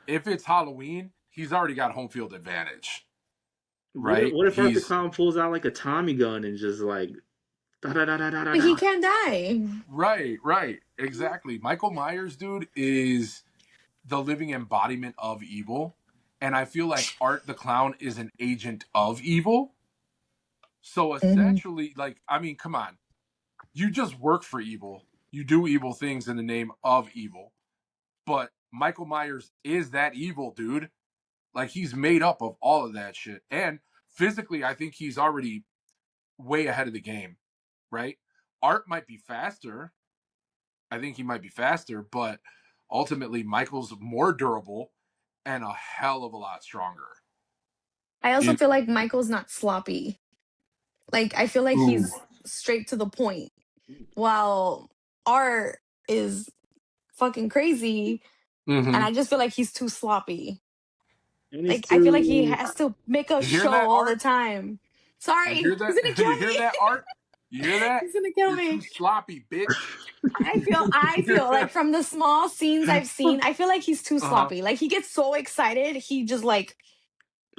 If it's Halloween, he's already got home field advantage, right? what if Art the He's Clown pulls out like a Tommy gun and just like da da da da da da But he da? can't die. right, exactly. Michael Myers, dude, is the living embodiment of evil, and I feel like Art the Clown is an agent of evil. So Mm-hmm. essentially, like, I mean, come on, you just work for evil. You do evil things in the name of evil. But Michael Myers is that evil, dude. Like, he's made up of all of that shit. And physically, I think he's already way ahead of the game, right? Art might be faster. I think he might be faster, but ultimately, Michael's more durable and a hell of a lot stronger. I also In, feel like Michael's not sloppy. Like, I feel like ooh. he's straight to the point. While Art is fucking crazy, and Mm-hmm. I just feel like he's too sloppy. And he's Like, I feel like he too. has to make a You hear show that, all the Art? time. You Sorry, hear he's gonna that? You kill hear me. that, Art? You hear that? He's gonna kill You're too me. sloppy, bitch. I feel like from the small scenes I've seen, I feel like he's too Uh-huh. sloppy. Like, he gets so excited, he just like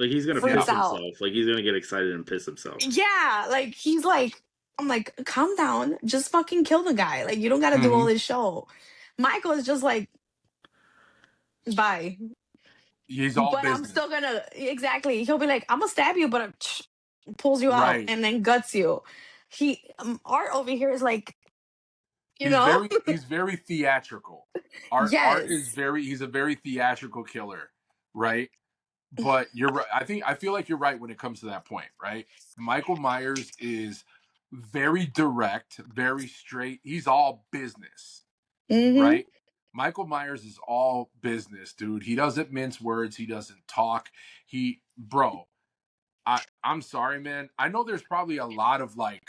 Like he's gonna Yeah. freaks piss out. himself. Like he's gonna get excited and piss himself. Yeah, like he's like, I'm like, calm down, just fucking kill the guy. Like, you don't gotta do all Mm-hmm. this show. Michael is just like, bye. He's all But I'm business. still gonna, exactly. He'll be like, I'm gonna stab you, but pulls you out Right. and then guts you. Art over here is like, you He's know, very theatrical. Art is yes. he's a very theatrical killer, right? But you're right. I feel like you're right when it comes to that point, right? Michael Myers is very direct, very straight. He's all business, Mm-hmm. right? Michael Myers is all business, dude. He doesn't mince words. He doesn't talk. Bro, I'm sorry, man. I know there's probably a lot of like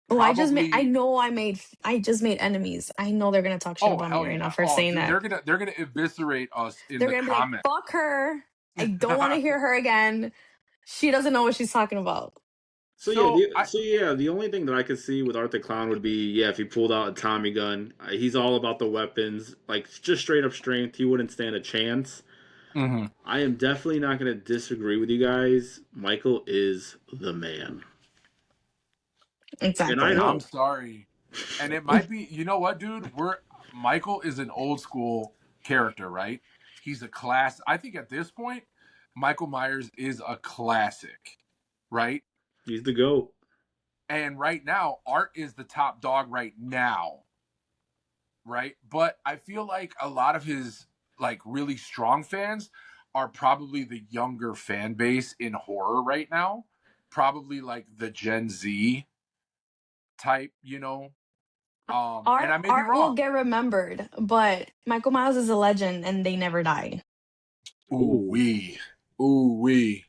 Oh, probably. I just made enemies. I know they're gonna talk shit Oh about me hell right now yeah! for Oh saying dude, that. they're gonna eviscerate us in They're the gonna be like, comments. fuck her. I don't want to hear her again. She doesn't know what she's talking about. So yeah, So the only thing that I could see with Art the Clown would be if he pulled out a Tommy gun. He's all about the weapons, like just straight up strength. He wouldn't stand a chance. mhm. I am definitely not going to disagree with you guys. Michael is the man, and I Exactly. I'm know. sorry, and it might be. You know what, dude? Michael is an old school character, right? He's a class. I think at this point, Michael Myers is a classic, right? He's the GOAT. And right now, Art is the top dog right now, right? But I feel like a lot of his like really strong fans are probably the younger fan base in horror right now. Probably like the Gen Z type, you know. And I may be Art will wrong. get remembered, but Michael Myers is a legend and they never die. Ooh wee. Ooh wee.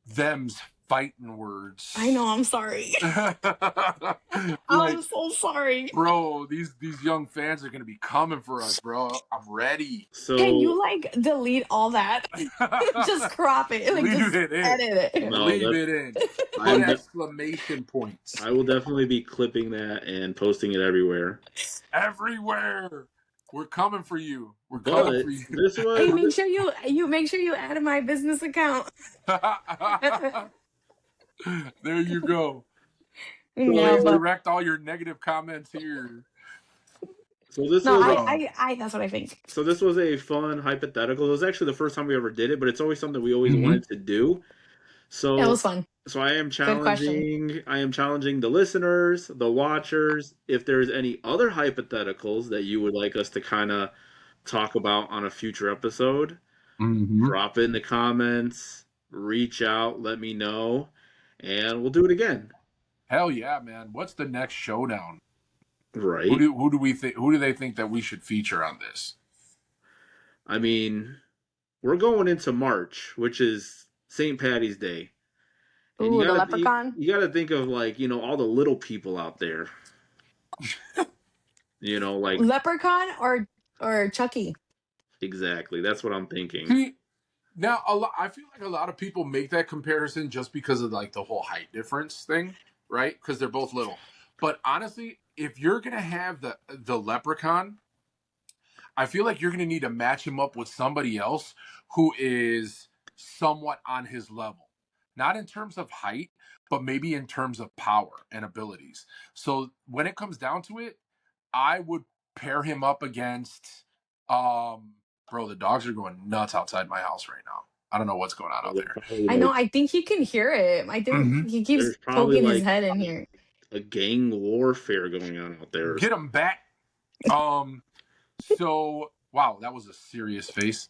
Them's fighting words. I know, I'm sorry. Like, I'm so sorry. bro, these young fans are gonna be coming for us, bro. I'm ready. Can you So like delete all that? Just crop it. Like Leave just it in. edit it. no, Leave that it in. I Put will, exclamation points I will definitely be clipping that and posting it everywhere. everywhere. We're coming for you. We're But coming for you. this Hey, was make sure you add my business account. There you go. Yeah, Please but direct all your negative comments here. so this no, was Bro. I that's what I think. so this was a fun hypothetical. It was actually the first time we ever did it, but it's always something we always Mhm. wanted to do. It So was fun. so Good question. I am challenging the listeners, the watchers, if there's any other hypotheticals that you would like us to kind of talk about on a future episode, Mm-hmm. drop it in the comments, reach out, let me know, and we'll do it again. Hell yeah, man. What's the next showdown? Right? Who do they think that we should feature on this? I mean, we're going into March, which is St. Patty's Day. And Ooh, the leprechaun. you gotta think of like, all the little people out there. Like Leprechaun or Chucky. exactly. That's what I'm thinking. See, now I feel like a lot of people make that comparison just because of like the whole height difference thing, right? Because they're both little. But honestly, if you're gonna have the leprechaun, I feel like you're gonna need to match him up with somebody else who is somewhat on his level. Not in terms of height, but maybe in terms of power and abilities. So when it comes down to it, I would pair him up against bro, the dogs are going nuts outside my house right now. I don't know what's going on out There's there. probably I know. like I think he can hear it. I think Mm-hmm. he keeps there's probably poking his like head in here. a gang warfare going on out there. Get him back. So wow, that was a serious face.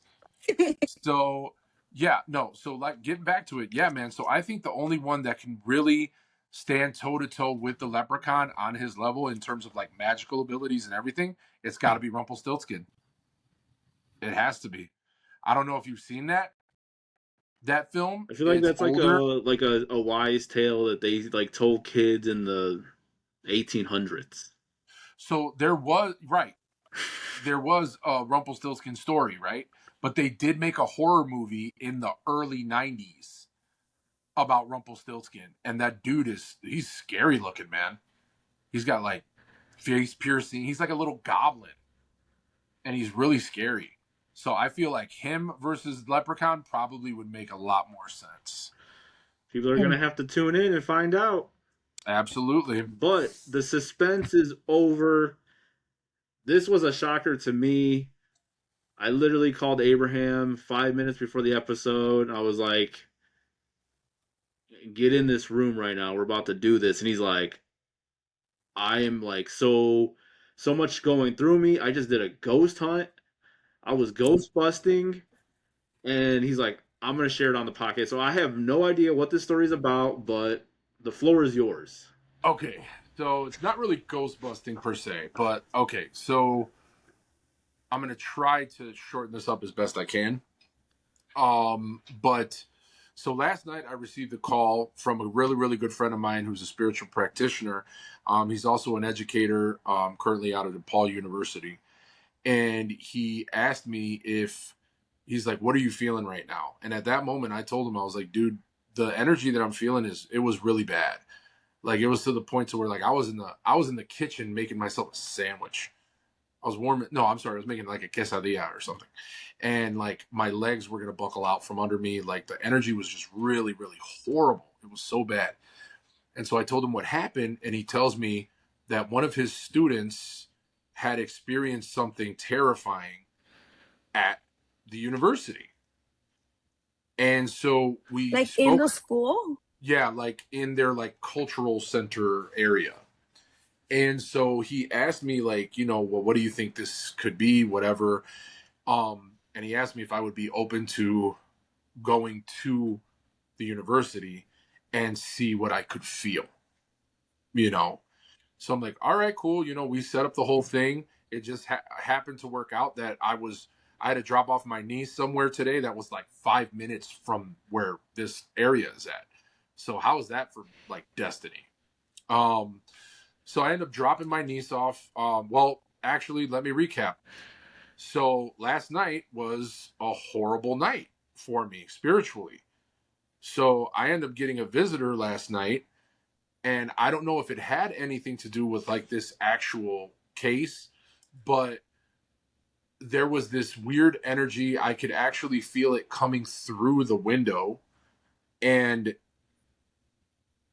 So yeah, no. So like getting back to it, yeah, man. So I think the only one that can really stand toe to toe with the leprechaun on his level in terms of like magical abilities and everything, it's got to be Rumpelstiltskin. It has to be. I don't know if you've seen that film. I feel like It's that's older. like a wise tale that they like told kids in the 1800s. So there was a Rumpelstiltskin story, right? But they did make a horror movie in the early 90s about Rumpelstiltskin. And that dude he's scary looking, man. He's got like face piercing. He's like a little goblin. And he's really scary. So I feel like him versus Leprechaun probably would make a lot more sense. People are gonna have to tune in and find out. Absolutely. But the suspense is over. This was a shocker to me. I literally called Abraham 5 minutes before the episode. I was like, get in this room right now. We're about to do this. And he's like, I am like so much going through me. I just did a ghost hunt. I was ghost busting. And he's like, I'm gonna share it on the podcast. So I have no idea what this story is about, but the floor is yours. Okay. So it's not really ghost busting per se, but okay. So I'm going to try to shorten this up as best I can. But so last night I received a call from a really, really good friend of mine who's a spiritual practitioner. He's also an educator, currently out of DePaul University. And he asked me he's like, what are you feeling right now? And at that moment I told him, I was like, dude, the energy that I'm feeling it was really bad. Like it was to the point to where like I was in the kitchen making myself a sandwich. I was warming. No, I'm sorry. I was making like a quesadilla or something, and like my legs were gonna buckle out from under me. Like the energy was just really, really horrible. It was so bad. And so I told him what happened, and he tells me that one of his students had experienced something terrifying at the university. And so we Like in the spoke, school? yeah, like in their like cultural center area. And so he asked me like, well, what do you think this could be, whatever. And he asked me if I would be open to going to the university and see what I could feel, you know. So I'm like, all right, cool. We set up the whole thing. It just happened to work out that I had to drop off my niece somewhere today that was like 5 minutes from where this area is at. So how is that for like destiny? Um, so I ended up dropping my niece off. Well, actually, let me recap. So last night was a horrible night for me spiritually. So I ended up getting a visitor last night, and I don't know if it had anything to do with like this actual case, but there was this weird energy. I could actually feel it coming through the window, and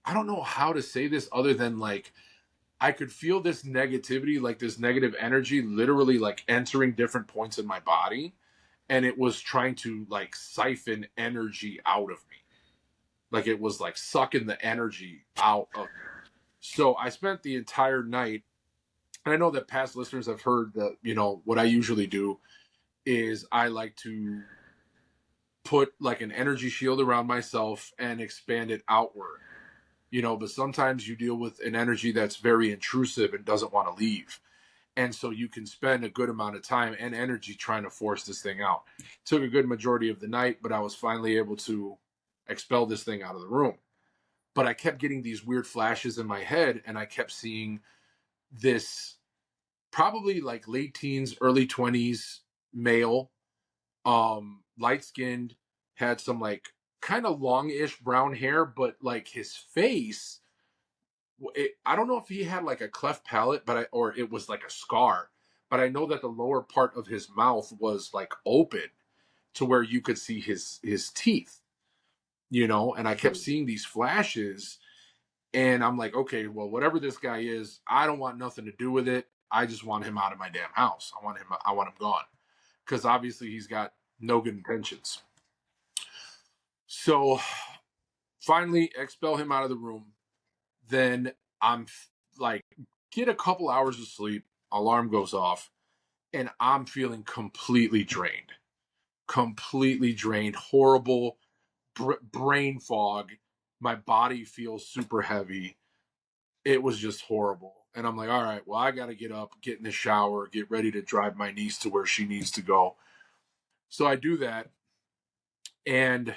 I don't know how to say this other than like I could feel this negativity, like this negative energy literally like entering different points in my body, and it was trying to like siphon energy out of me. Like it was like sucking the energy out of me. So I spent the entire night, and I know that past listeners have heard that, what I usually do is I like to put like an energy shield around myself and expand it outward. But sometimes you deal with an energy that's very intrusive and doesn't want to leave. And so you can spend a good amount of time and energy trying to force this thing out. It took a good majority of the night, but I was finally able to expel this thing out of the room. But I kept getting these weird flashes in my head, and I kept seeing this probably like late teens, early 20s male, light skinned, had some like kind of longish brown hair, but like his face, I don't know if he had like a cleft palate, or it was like a scar, but I know that the lower part of his mouth was like open to where you could see his teeth, and I kept seeing these flashes, and I'm like, okay, well, whatever this guy is, I don't want nothing to do with it. I just want him out of my damn house. I want him gone, because obviously he's got no good intentions. So finally expel him out of the room. Then I'm like, get a couple hours of sleep, alarm goes off, and I'm feeling completely drained, horrible brain fog. My body feels super heavy. It was just horrible. And I'm like, all right, well, I got to get up, get in the shower, get ready to drive my niece to where she needs to go. So I do that and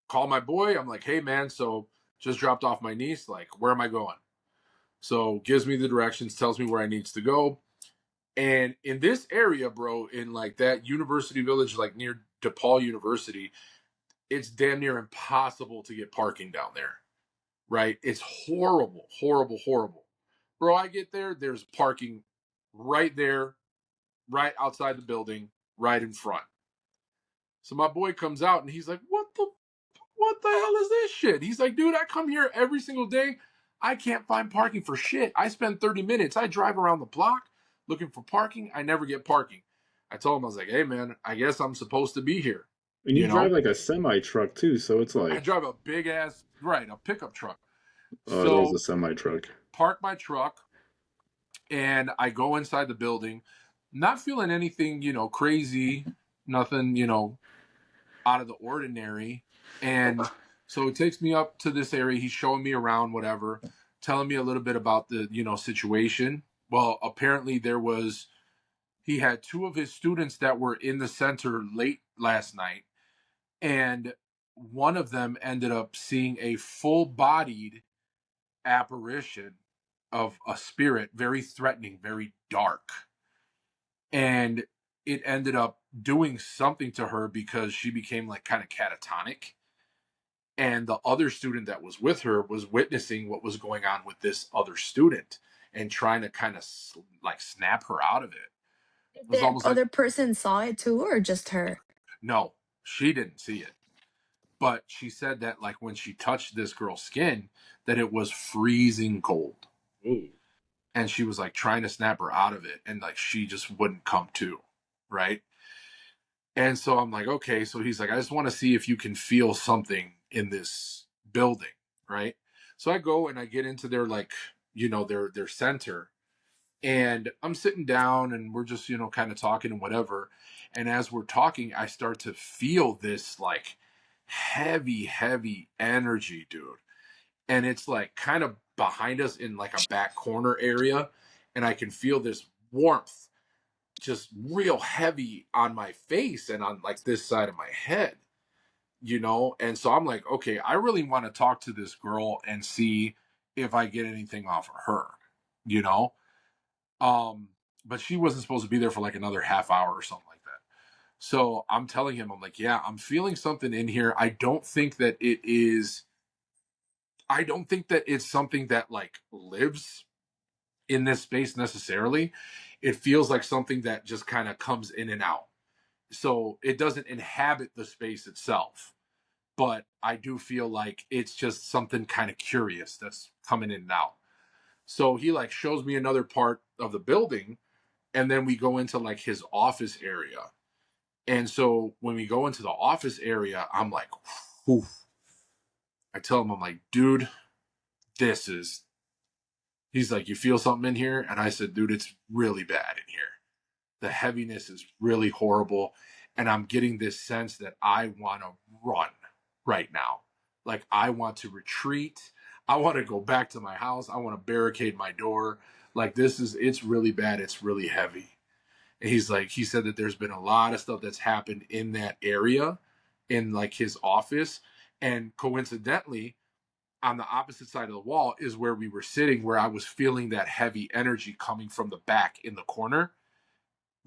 call my boy. I'm like, hey, man, so just dropped off my niece. Like, where am I going? So gives me the directions, tells me where I needs to go. And in this area, bro, in like that university village, like near DePaul University, it's damn near impossible to get parking down there, right? It's horrible, horrible, horrible. Bro, I get there, there's parking right there, right outside the building, right in front. So my boy comes out and he's like, what the hell is this shit? He's like, dude, I come here every single day. I can't find parking for shit. I spend 30 minutes. I drive around the block looking for parking. I never get parking. I told him, I was like, hey, man, I guess I'm supposed to be here. And you drive like a semi truck too, so it's I like, drive a big ass, right, a pickup truck. oh, there's So a semi truck. park my truck and I go inside the building, not feeling anything, crazy, nothing, out of the ordinary. And so it takes me up to this area. He's showing me around, whatever, telling me a little bit about the, situation. Well, apparently he had two of his students that were in the center late last night. And one of them ended up seeing a full bodied apparition of a spirit, very threatening, very dark. And it ended up doing something to her because she became like kind of catatonic, and the other student that was with her was witnessing what was going on with this other student and trying to kind of like snap her out of it. It was The almost like, other person saw it too, or just her? no, she didn't see it, but she said that like when she touched this girl's skin, that it was freezing cold. Ooh. And she was like trying to snap her out of it, and like she just wouldn't come to, right? And so I'm like, okay. So he's like, I just want to see if you can feel something in this building, right? So I go and I get into their like, their center, and I'm sitting down and we're just, kind of talking and whatever. And as we're talking, I start to feel this like heavy, heavy energy, dude. And it's like kind of behind us in like a back corner area. And I can feel this warmth just real heavy on my face and on like this side of my head. And so I'm like, okay, I really want to talk to this girl and see if I get anything off of her, you know? Um, but she wasn't supposed to be there for like another half hour or something like that. So I'm telling him, I'm like, yeah, I'm feeling something in here. I don't think that it's something that like lives in this space necessarily. It feels like something that just kind of comes in and out. So it doesn't inhabit the space itself. But I do feel like it's just something kind of curious that's coming in and out. So he like shows me another part of the building, and then we go into like his office area. And so when we go into the office area, I'm like, whew. I tell him, I'm like, dude, this is. He's like, you feel something in here? And I said, dude, it's really bad in here. The heaviness is really horrible. And I'm getting this sense that I want to run right now. Like, I want to retreat. I want to go back to my house. I want to barricade my door. Like, it's really bad. It's really heavy. And he said that there's been a lot of stuff that's happened in that area, in like his office. And coincidentally, on the opposite side of the wall is where we were sitting, where I was feeling that heavy energy coming from the back in the corner.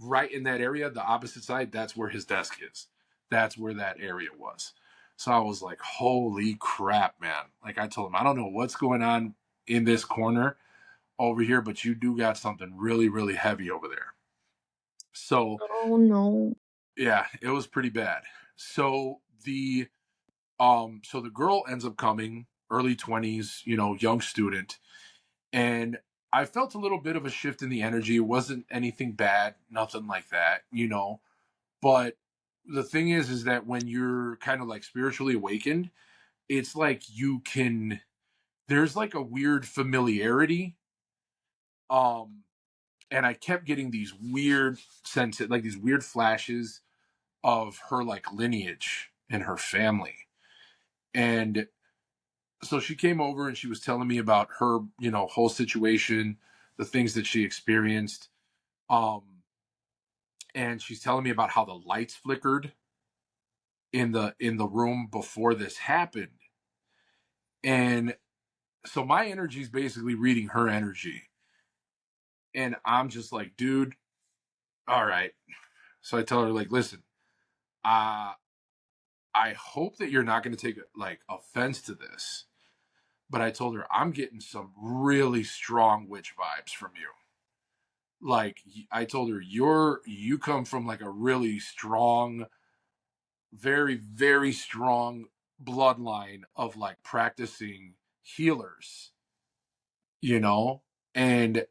Right in that area, the opposite side, that's where his desk is. That's where that area was. So I was like, holy crap, man. Like I told him, I don't know what's going on in this corner over here, but you do got something really, really heavy over there. So Oh no. yeah, it was pretty bad. So the girl ends up coming, early 20s, young student, and I felt a little bit of a shift in the energy. It wasn't anything bad, nothing like that. But the thing is that when you're kind of like spiritually awakened, it's like there's like a weird familiarity. Um, and I kept getting these weird like these weird flashes of her like lineage and her family. And so she came over and she was telling me about her, whole situation, the things that she experienced. Um, and she's telling me about how the lights flickered in the room before this happened. And so my energy is basically reading her energy. And I'm just like, dude, all right. So I tell her, like, listen, uh, I hope that you're not going to take like offense to this. But I told her, I'm getting some really strong witch vibes from you. Like I told her, you come from like a really strong, very, very strong bloodline of like practicing healers, you know? And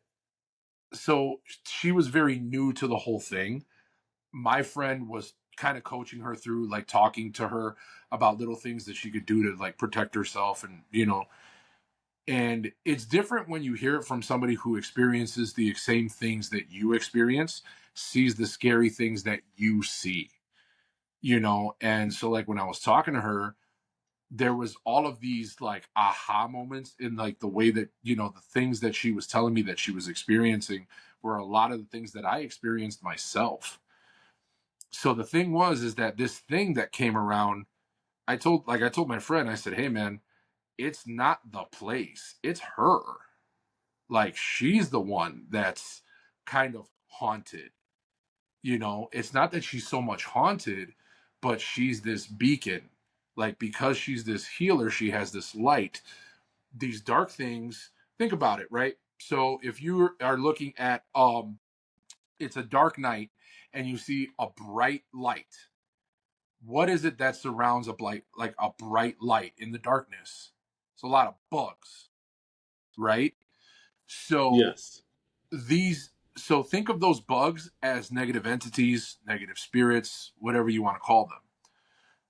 so she was very new to the whole thing. My friend was kind of coaching her through, like talking to her about little things that she could do to like protect herself and it's different when you hear it from somebody who experiences the same things that you experience, sees the scary things that you see. And so like when I was talking to her, there was all of these like aha moments in like the way that the things that she was telling me that she was experiencing were a lot of the things that I experienced myself. So the thing was is that this thing that came around, I told my friend, I said, hey man, it's not the place, it's her. Like she's the one that's kind of haunted. It's not that she's so much haunted, but she's this beacon. Like because she's this healer, she has this light. These dark things, think about it, right? So if you are looking at it's a dark night and you see a bright light, what is it that surrounds a bright light in the darkness? It's a lot of bugs, right? So Yes. these So think of those bugs as negative entities, negative spirits, whatever you want to call them.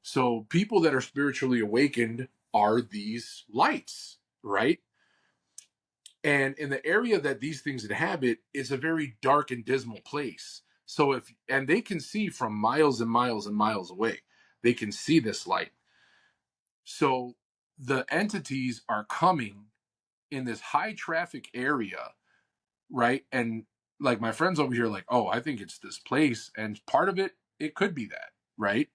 So people that are spiritually awakened are these lights, right? And in the area that these things inhabit is a very dark and dismal place. So and they can see from miles and miles and miles away. They can see this light. So the entities are coming in this high traffic area, right? And like my friends over here, like, oh, I think it's this place. And part of it, it could be that, right?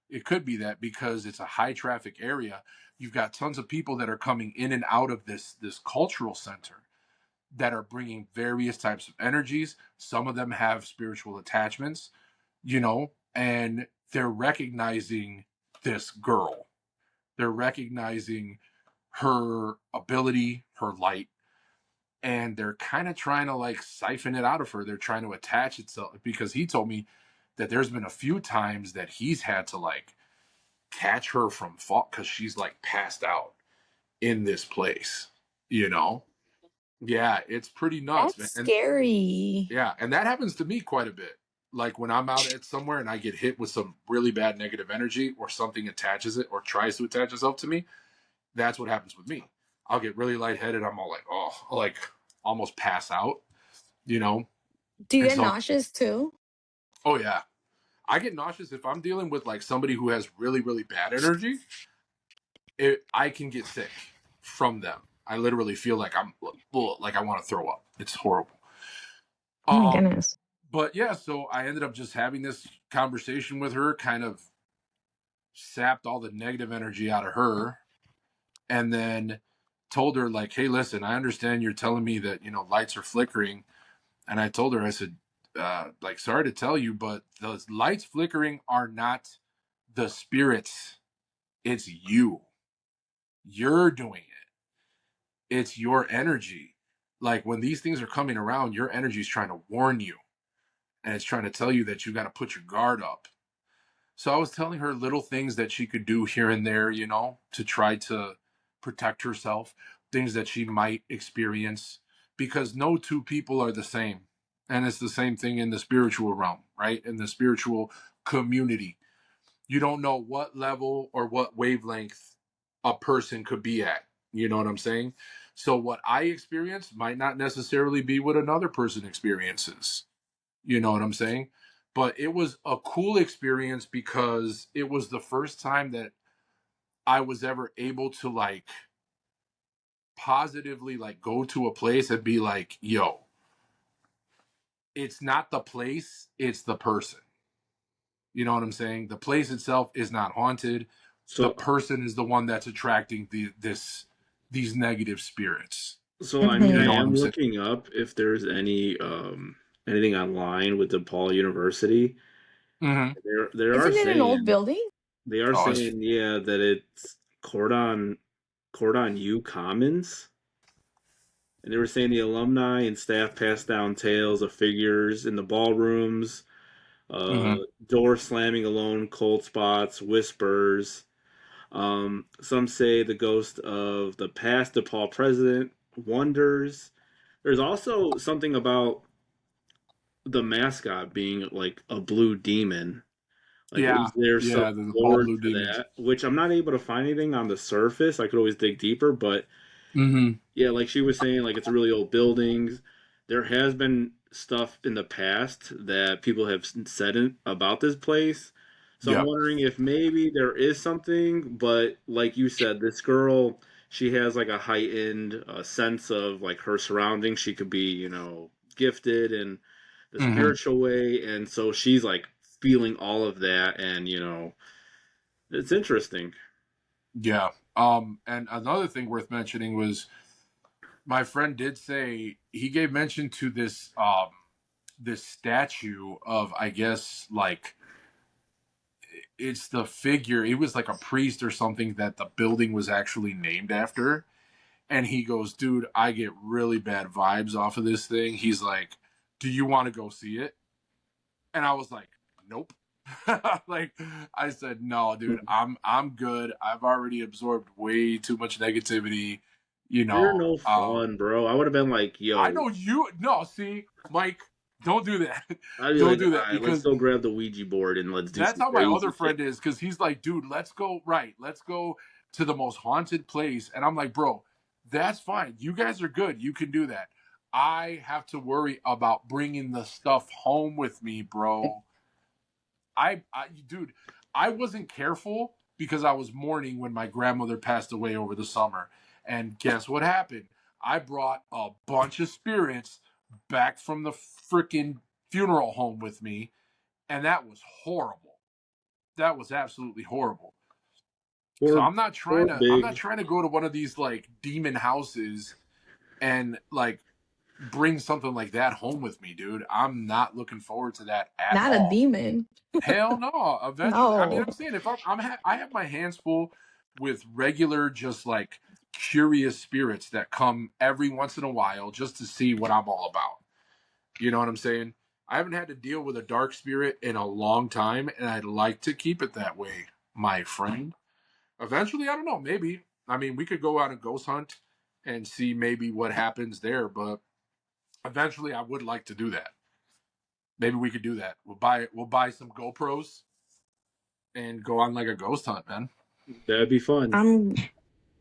It could be that because it's a high traffic area. You've got tons of people that are coming in and out of this cultural center that are bringing various types of energies. Some of them have spiritual attachments, and they're recognizing this girl. They're recognizing her ability, her light, and they're kind of trying to like siphon it out of her. They're trying to attach itself because he told me that there's been a few times that he's had to like catch her from fall because she's like passed out in this place, you know? Yeah, it's pretty nuts, That's man. And scary. yeah, and that happens to me quite a bit. Like when I'm out at somewhere and I get hit with some really bad negative energy or something attaches it or tries to attach itself to me, that's what happens with me. I'll get really lightheaded. I'm all like, oh, I'll like almost pass out, you know? Do you And get so, nauseous too? oh yeah, I get nauseous if I'm dealing with like somebody who has really, really bad energy. I can get sick from them. I literally feel like like I want to throw up. It's horrible. Oh my Um, goodness. but yeah, so I ended up just having this conversation with her, kind of sapped all the negative energy out of her, and then told her like, "Hey, listen, I understand you're telling me that lights are flickering," and I told her, I said, like, sorry to tell you, but those lights flickering are not the spirits. It's you. You're doing it. It's your energy. Like when these things are coming around, your energy is trying to warn you, and it's trying to tell you that you got to put your guard up. So I was telling her little things that she could do here and there, to try to protect herself, things that she might experience, because no two people are the same. And it's the same thing in the spiritual realm, right? In the spiritual community. You don't know what level or what wavelength a person could be at. You know what I'm saying? So what I experience might not necessarily be what another person experiences. You know what I'm saying? But it was a cool experience because it was the first time that I was ever able to like positively like go to a place and be like, yo, it's not the place, it's the person. You know what I'm saying? The place itself is not haunted. The So person is the one that's attracting these negative spirits. I mean, You I Hmm. know what am I'm saying? looking up if there's anything online with DePaul University. Mm-hmm. They are Isn't it an old saying building? Oh, it's yeah, that it's Cordon U Commons. And they were saying the alumni and staff passed down tales of figures in the ballrooms, uh, mm-hmm. door slamming alone, cold spots, whispers. Some say the ghost of the past DePaul president wanders. There's also something about the mascot being like a blue demon. Like, Yeah, is there some yeah, the Paul lore Blue to Demons. that? Which I'm not able to find anything on the surface. I could always dig deeper, but Mm-hmm. yeah, like she was saying, like it's a really old buildings. There has been stuff in the past that people have said about this place. So I'm Yep. wondering if maybe there is something, but like you said, this girl, she has like a heightened sense of like her surroundings. She could be, gifted in the Mm-hmm. spiritual way, and so she's like feeling all of that, and it's interesting. Yeah. And another thing worth mentioning was my friend did say he gave mention to this statue of, I guess, like it's the figure. It was like a priest or something that the building was actually named after. And he goes, dude, I get really bad vibes off of this thing. He's like, do you want to go see it? And I was like, nope. Like I said, no, dude, I'm good. I've already absorbed way too much negativity. You You're know, no fun, bro. I would have been like, I yo, know you. No, see, Mike. Don't do that. I'd be Don't like, do all that, right, let's because go grab the Ouija board and let's do that's some how my other crazy friend shit. is. Because he's like, dude, let's go to the most haunted place. And I'm like, bro, that's fine. You guys are good. You can do that. I have to worry about bringing the stuff home with me, bro. Dude, I wasn't careful because I was mourning when my grandmother passed away over the summer. And guess what happened? I brought a bunch of spirits back from the freaking funeral home with me, and that was horrible. That was absolutely horrible. So Poor, poor I'm not Big. trying to go to one of these like demon houses and like bring something like that home with me, dude. I'm not looking forward to that at Not a all. demon. Hell no. Eventually, I mean, No. I'm saying if I have my hands full with regular, just like curious spirits that come every once in a while just to see what I'm all about. You know what I'm saying? I haven't had to deal with a dark spirit in a long time, and I'd like to keep it that way, my friend. Eventually, I don't know, maybe. I mean, we could go on a ghost hunt and see maybe what happens there, but eventually I would like to do that. Maybe we could do that. We'll buy some GoPros and go on like a ghost hunt, man. That'd be fun. I'm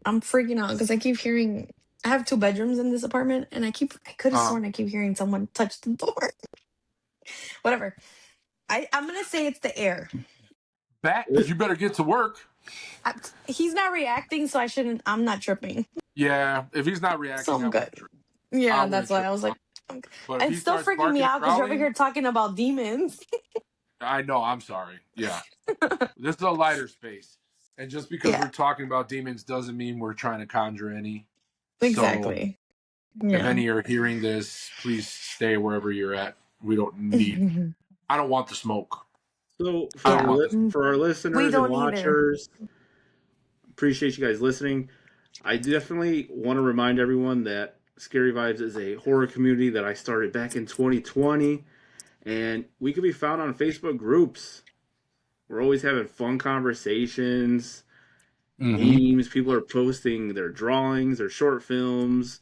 I'm freaking out because I keep hearing. I have 2 bedrooms in this apartment, and I could have Uh, sworn I keep hearing someone touch the door. Whatever. I'm gonna say it's the air. Bat, you better get to work. He's not reacting, so I shouldn't. I'm not tripping, Yeah, if he's not so reacting, I I'm good. wouldn't trip. I Yeah, that's wouldn't why trip. I was like, I'm, But if he it's still starts freaking me barking and out because you're over growling, here talking about demons. I know. I'm sorry. Yeah, this is a lighter space, and just because Yeah, we're talking about demons doesn't mean we're trying to conjure any. So exactly. if Yeah. any are hearing this, please stay wherever you're at. We don't need. I don't want the smoke. So I for don't Yeah. want this. for our We listeners and don't either. watchers, appreciate you guys listening. I definitely want to remind everyone that Scary Vibes is a horror community that I started back in 2020, and we can be found on Facebook groups. We're always having fun conversations, Mm-hmm. memes. People are posting their drawings, their short films,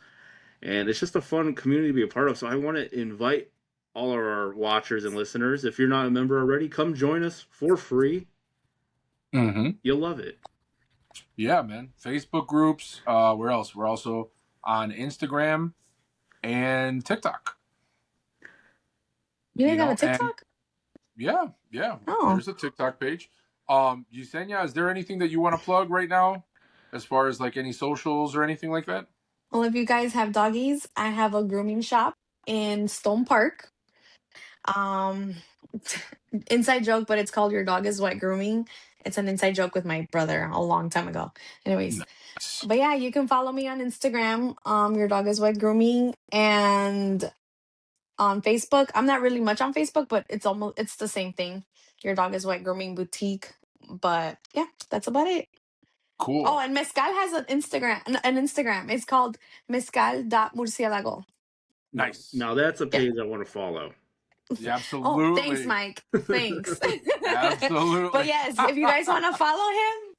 and it's just a fun community to be a part of. So I want to invite all of our watchers and listeners. If you're not a member already, come join us for free. Mm-hmm. You'll love it. Yeah, man. Facebook groups. Where else? We're also on Instagram and TikTok. You You ain't got a know, and TikTok? yeah. Oh. There's a TikTok page. Yesenia, is there anything that you want to plug right now, as far as like any socials or anything like that? Well, if you guys have doggies, I have a grooming shop in Stone Park. Um, inside joke, but it's called Your Dog is Wet Grooming. It's an inside joke with my brother a long time ago. Anyways, Nice. but yeah, you can follow me on Instagram, Your Dog is Wet Grooming, and on Facebook. I'm not really much on Facebook, but it's the same thing. Your Dog is Wet Grooming Boutique. But yeah, that's about it. Oh, Cool. and Mezcal has an Instagram. An Instagram. It's called mezcal.murcielago. Nice. Now that's a Yeah. page I want to follow. Yeah, Oh, thanks, absolutely. Mike. Thanks. But Absolutely. yes, if you guys want to follow him,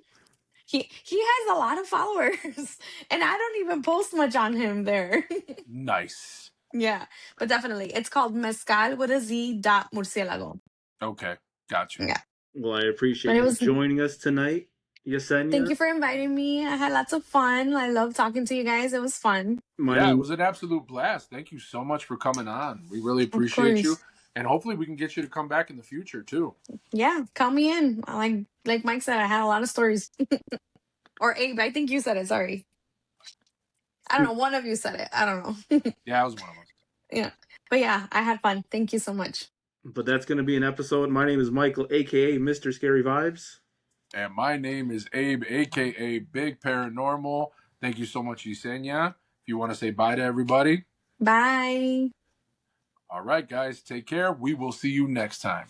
he has a lot of followers, and I don't even post much on him there. Nice. Yeah, but definitely, it's called mezcal with a Z dot murcielago. Okay. Gotcha. Yeah, Well, I but appreciate it you was. joining us tonight, Thank Yesenia. you for inviting me. I had lots of fun. I love talking to you guys. It was fun. My Yeah, it name, was an absolute blast. Thank you so much for coming on. We really Of appreciate you. course. And hopefully we can get you to come back in the future too. Yeah, count me in. Like Mike said, I had a lot of stories. Or Abe, I think you said it. Sorry. I don't know. One of you said it. I don't know. Yeah, it was one of us. Yeah. But yeah, I had fun. Thank you so much. but that's going to be an episode. My name is Michael, aka Mr. Scary Vibes. And my name is Abe, aka Big Paranormal. Thank you so much, Yesenia. If you want to say bye to everybody. Bye. All right, guys, take care. We will see you next time.